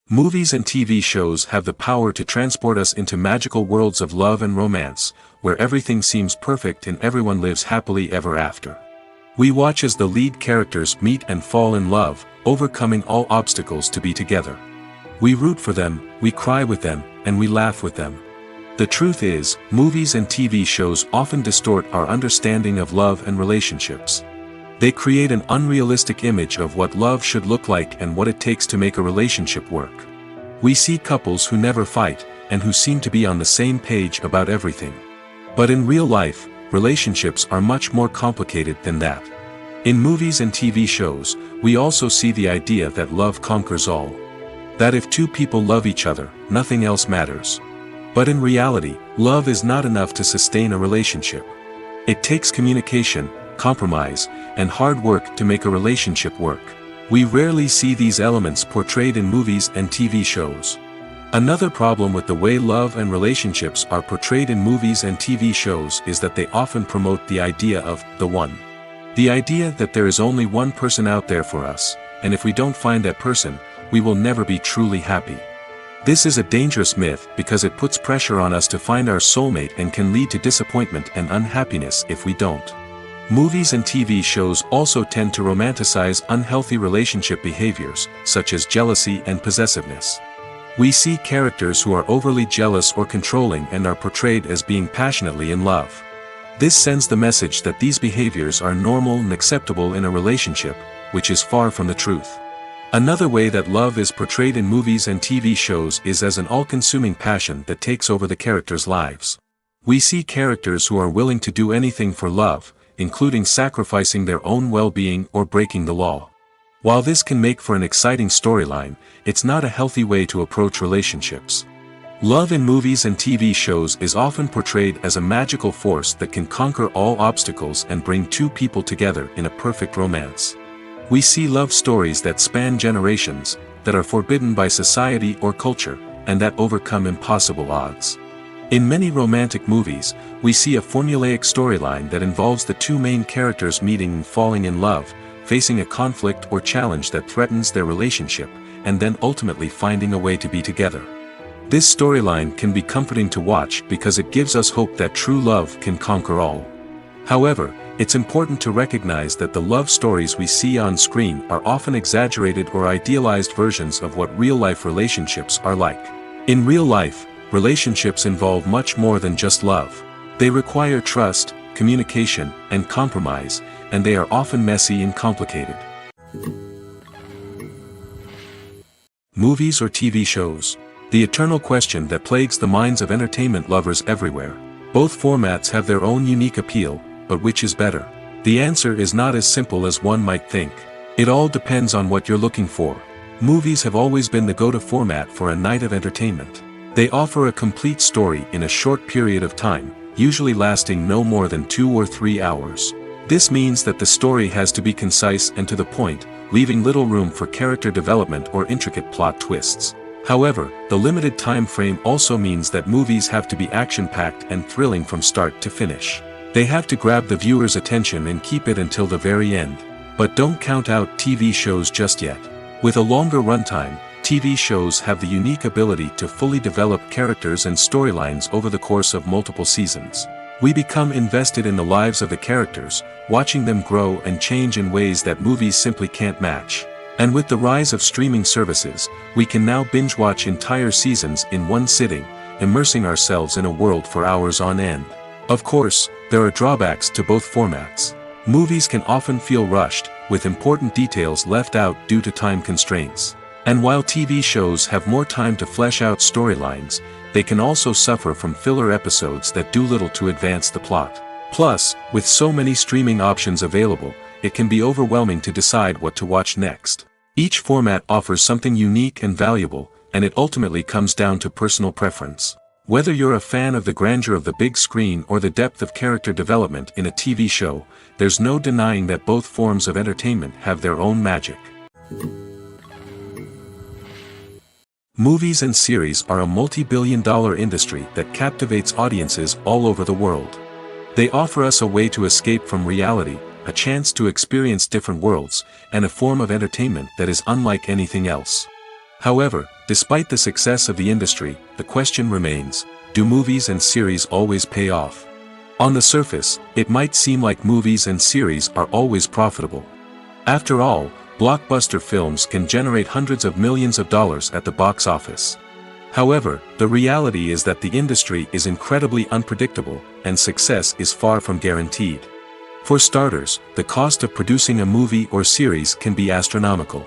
Movies and TV shows have the power to transport us into magical worlds of love and romance, where everything seems perfect and everyone lives happily ever after. We watch as the lead characters meet and fall in love, overcoming all obstacles to be together. We root for them, we cry with them, and we laugh with them. The truth is, movies and TV shows often distort our understanding of love and relationships. They create an unrealistic image of what love should look like and what it takes to make a relationship work. We see couples who never fight, and who seem to be on the same page about everything. But in real life, relationships are much more complicated than that. In movies and TV shows, we also see the idea that love conquers all. That if two people love each other, nothing else matters. But in reality, love is not enough to sustain a relationship. It takes communication, compromise, and hard work to make a relationship work. We rarely see these elements portrayed in movies and TV shows. Another problem with the way love and relationships are portrayed in movies and TV shows is that they often promote the idea of the one. The idea that there is only one person out there for us, and if we don't find that person, we will never be truly happy. This is a dangerous myth because it puts pressure on us to find our soulmate and can lead to disappointment and unhappiness if we don't. Movies and TV shows also tend to romanticize unhealthy relationship behaviors, such as jealousy and possessiveness. We see characters who are overly jealous or controlling and are portrayed as being passionately in love. This sends the message that these behaviors are normal and acceptable in a relationship, which is far from the truth. Another way that love is portrayed in movies and TV shows is as an all-consuming passion that takes over the characters' lives. We see characters who are willing to do anything for love, including sacrificing their own well-being or breaking the law. While this can make for an exciting storyline, it's not a healthy way to approach relationships. Love in movies and TV shows is often portrayed as a magical force that can conquer all obstacles and bring two people together in a perfect romance. We see love stories that span generations, that are forbidden by society or culture, and that overcome impossible odds. In many romantic movies, we see a formulaic storyline that involves the two main characters meeting and falling in love, facing a conflict or challenge that threatens their relationship, and then ultimately finding a way to be together. This storyline can be comforting to watch because it gives us hope that true love can conquer all. However, it's important to recognize that the love stories we see on screen are often exaggerated or idealized versions of what real-life relationships are like. In real life, relationships involve much more than just love. They require trust, communication, and compromise, and they are often messy and complicated. Movies or TV shows? The eternal question that plagues the minds of entertainment lovers everywhere. Both formats have their own unique appeal, but which is better? The answer is not as simple as one might think. It all depends on what you're looking for. Movies have always been the go-to format for a night of entertainment. They offer a complete story in a short period of time, usually lasting no more than 2 or 3 hours. This means that the story has to be concise and to the point, leaving little room for character development or intricate plot twists. However, the limited time frame also means that movies have to be action-packed and thrilling from start to finish. They have to grab the viewer's attention and keep it until the very end. But don't count out TV shows just yet. With a longer runtime, TV shows have the unique ability to fully develop characters and storylines over the course of multiple seasons. We become invested in the lives of the characters, watching them grow and change in ways that movies simply can't match. And with the rise of streaming services, we can now binge-watch entire seasons in one sitting, immersing ourselves in a world for hours on end. Of course, there are drawbacks to both formats. Movies can often feel rushed, with important details left out due to time constraints. And while TV shows have more time to flesh out storylines, they can also suffer from filler episodes that do little to advance the plot. Plus, with so many streaming options available, it can be overwhelming to decide what to watch next. Each format offers something unique and valuable, and it ultimately comes down to personal preference. Whether you're a fan of the grandeur of the big screen or the depth of character development in a TV show, there's no denying that both forms of entertainment have their own magic. Movies and series are a multi-billion-dollar industry that captivates audiences all over the world. They offer us a way to escape from reality, a chance to experience different worlds, and a form of entertainment that is unlike anything else. However, despite the success of the industry, the question remains, do movies and series always pay off? On the surface, it might seem like movies and series are always profitable. After all, blockbuster films can generate hundreds of millions of dollars at the box office. However, the reality is that the industry is incredibly unpredictable, and success is far from guaranteed. For starters, the cost of producing a movie or series can be astronomical.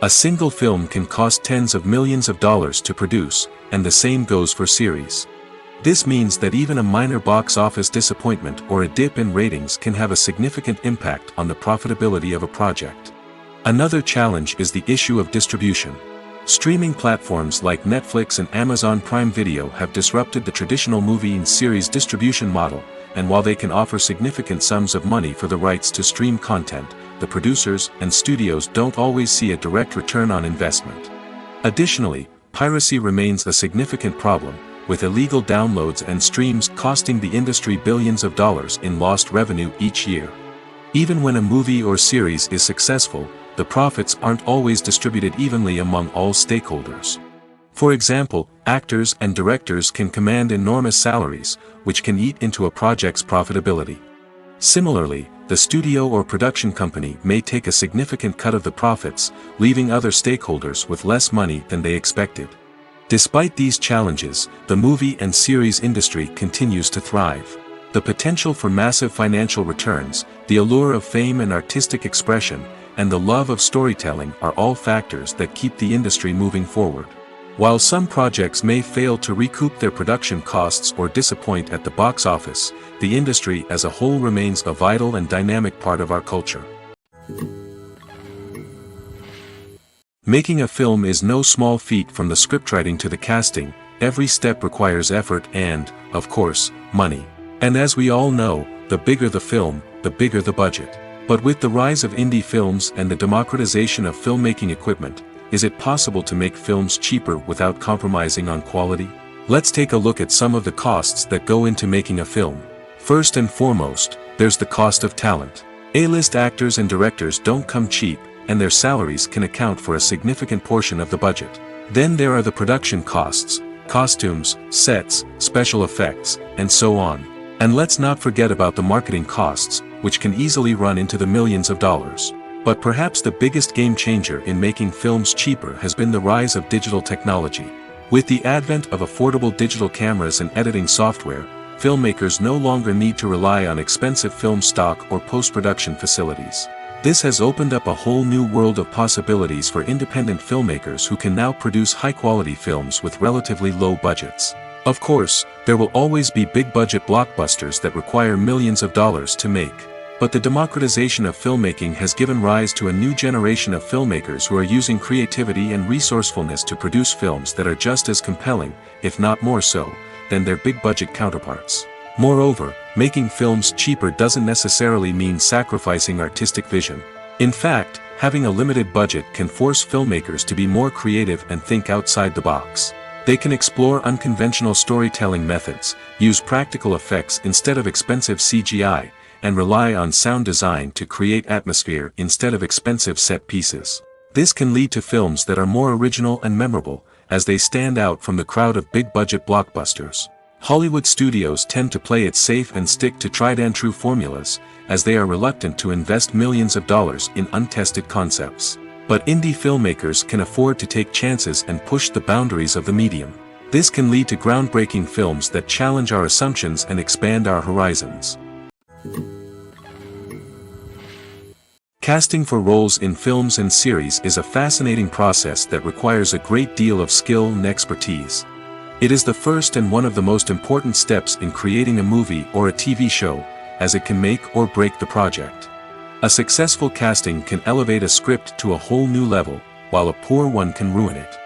A single film can cost tens of millions of dollars to produce, and the same goes for series. This means that even a minor box office disappointment or a dip in ratings can have a significant impact on the profitability of a project. Another challenge is the issue of distribution. Streaming platforms like Netflix and Amazon Prime Video have disrupted the traditional movie and series distribution model, and while they can offer significant sums of money for the rights to stream content, the producers and studios don't always see a direct return on investment. Additionally, piracy remains a significant problem, with illegal downloads and streams costing the industry billions of dollars in lost revenue each year. Even when a movie or series is successful, the profits aren't always distributed evenly among all stakeholders. For example, actors and directors can command enormous salaries, which can eat into a project's profitability. Similarly, the studio or production company may take a significant cut of the profits, leaving other stakeholders with less money than they expected. Despite these challenges, the movie and series industry continues to thrive. The potential for massive financial returns, the allure of fame and artistic expression, and the love of storytelling are all factors that keep the industry moving forward. While some projects may fail to recoup their production costs or disappoint at the box office, the industry as a whole remains a vital and dynamic part of our culture. Making a film is no small feat, from the scriptwriting to the casting, every step requires effort and, of course, money. And as we all know, the bigger the film, the bigger the budget. But with the rise of indie films and the democratization of filmmaking equipment, is it possible to make films cheaper without compromising on quality? Let's take a look at some of the costs that go into making a film. First and foremost, there's the cost of talent. A-list actors and directors don't come cheap, and their salaries can account for a significant portion of the budget. Then there are the production costs, costumes, sets, special effects, and so on. And let's not forget about the marketing costs, which can easily run into the millions of dollars. But perhaps the biggest game changer in making films cheaper has been the rise of digital technology. With the advent of affordable digital cameras and editing software, filmmakers no longer need to rely on expensive film stock or post-production facilities. This has opened up a whole new world of possibilities for independent filmmakers who can now produce high-quality films with relatively low budgets. Of course, there will always be big-budget blockbusters that require millions of dollars to make. But the democratization of filmmaking has given rise to a new generation of filmmakers who are using creativity and resourcefulness to produce films that are just as compelling, if not more so, than their big-budget counterparts. Moreover, making films cheaper doesn't necessarily mean sacrificing artistic vision. In fact, having a limited budget can force filmmakers to be more creative and think outside the box. They can explore unconventional storytelling methods, use practical effects instead of expensive CGI, and rely on sound design to create atmosphere instead of expensive set pieces. This can lead to films that are more original and memorable, as they stand out from the crowd of big-budget blockbusters. Hollywood studios tend to play it safe and stick to tried-and-true formulas, as they are reluctant to invest millions of dollars in untested concepts. But indie filmmakers can afford to take chances and push the boundaries of the medium. This can lead to groundbreaking films that challenge our assumptions and expand our horizons. Casting for roles in films and series is a fascinating process that requires a great deal of skill and expertise. It is the first and one of the most important steps in creating a movie or a TV show, as it can make or break the project. A successful casting can elevate a script to a whole new level, while a poor one can ruin it.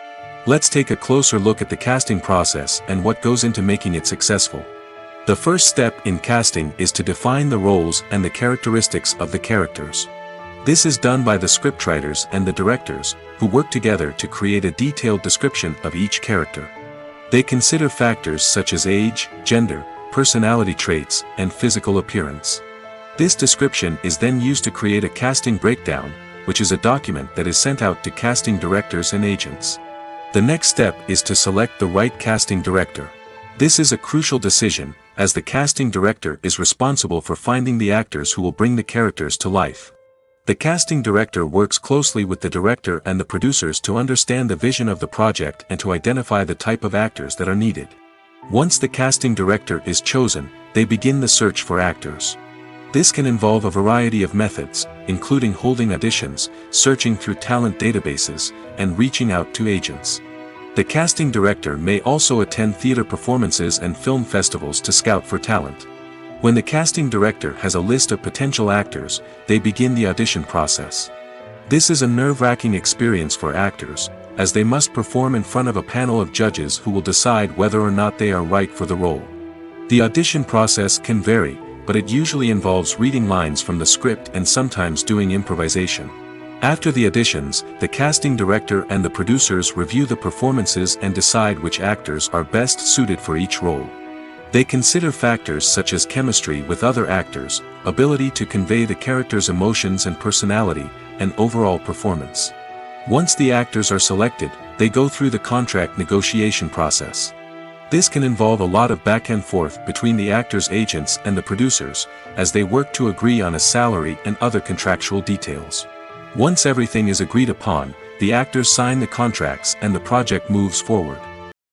Let's take a closer look at the casting process and what goes into making it successful. The first step in casting is to define the roles and the characteristics of the characters. This is done by the scriptwriters and the directors, who work together to create a detailed description of each character. They consider factors such as age, gender, personality traits, and physical appearance. This description is then used to create a casting breakdown, which is a document that is sent out to casting directors and agents. The next step is to select the right casting director. This is a crucial decision, as the casting director is responsible for finding the actors who will bring the characters to life. The casting director works closely with the director and the producers to understand the vision of the project and to identify the type of actors that are needed. Once the casting director is chosen, they begin the search for actors. This can involve a variety of methods, including holding auditions, searching through talent databases, and reaching out to agents. The casting director may also attend theater performances and film festivals to scout for talent. When the casting director has a list of potential actors, they begin the audition process. This is a nerve-wracking experience for actors, as they must perform in front of a panel of judges who will decide whether or not they are right for the role. The audition process can vary, but it usually involves reading lines from the script and sometimes doing improvisation. After the auditions, the casting director and the producers review the performances and decide which actors are best suited for each role. They consider factors such as chemistry with other actors, ability to convey the character's emotions and personality, and overall performance. Once the actors are selected, they go through the contract negotiation process. This can involve a lot of back and forth between the actors' agents and the producers, as they work to agree on a salary and other contractual details. Once everything is agreed upon, the actors sign the contracts and the project moves forward.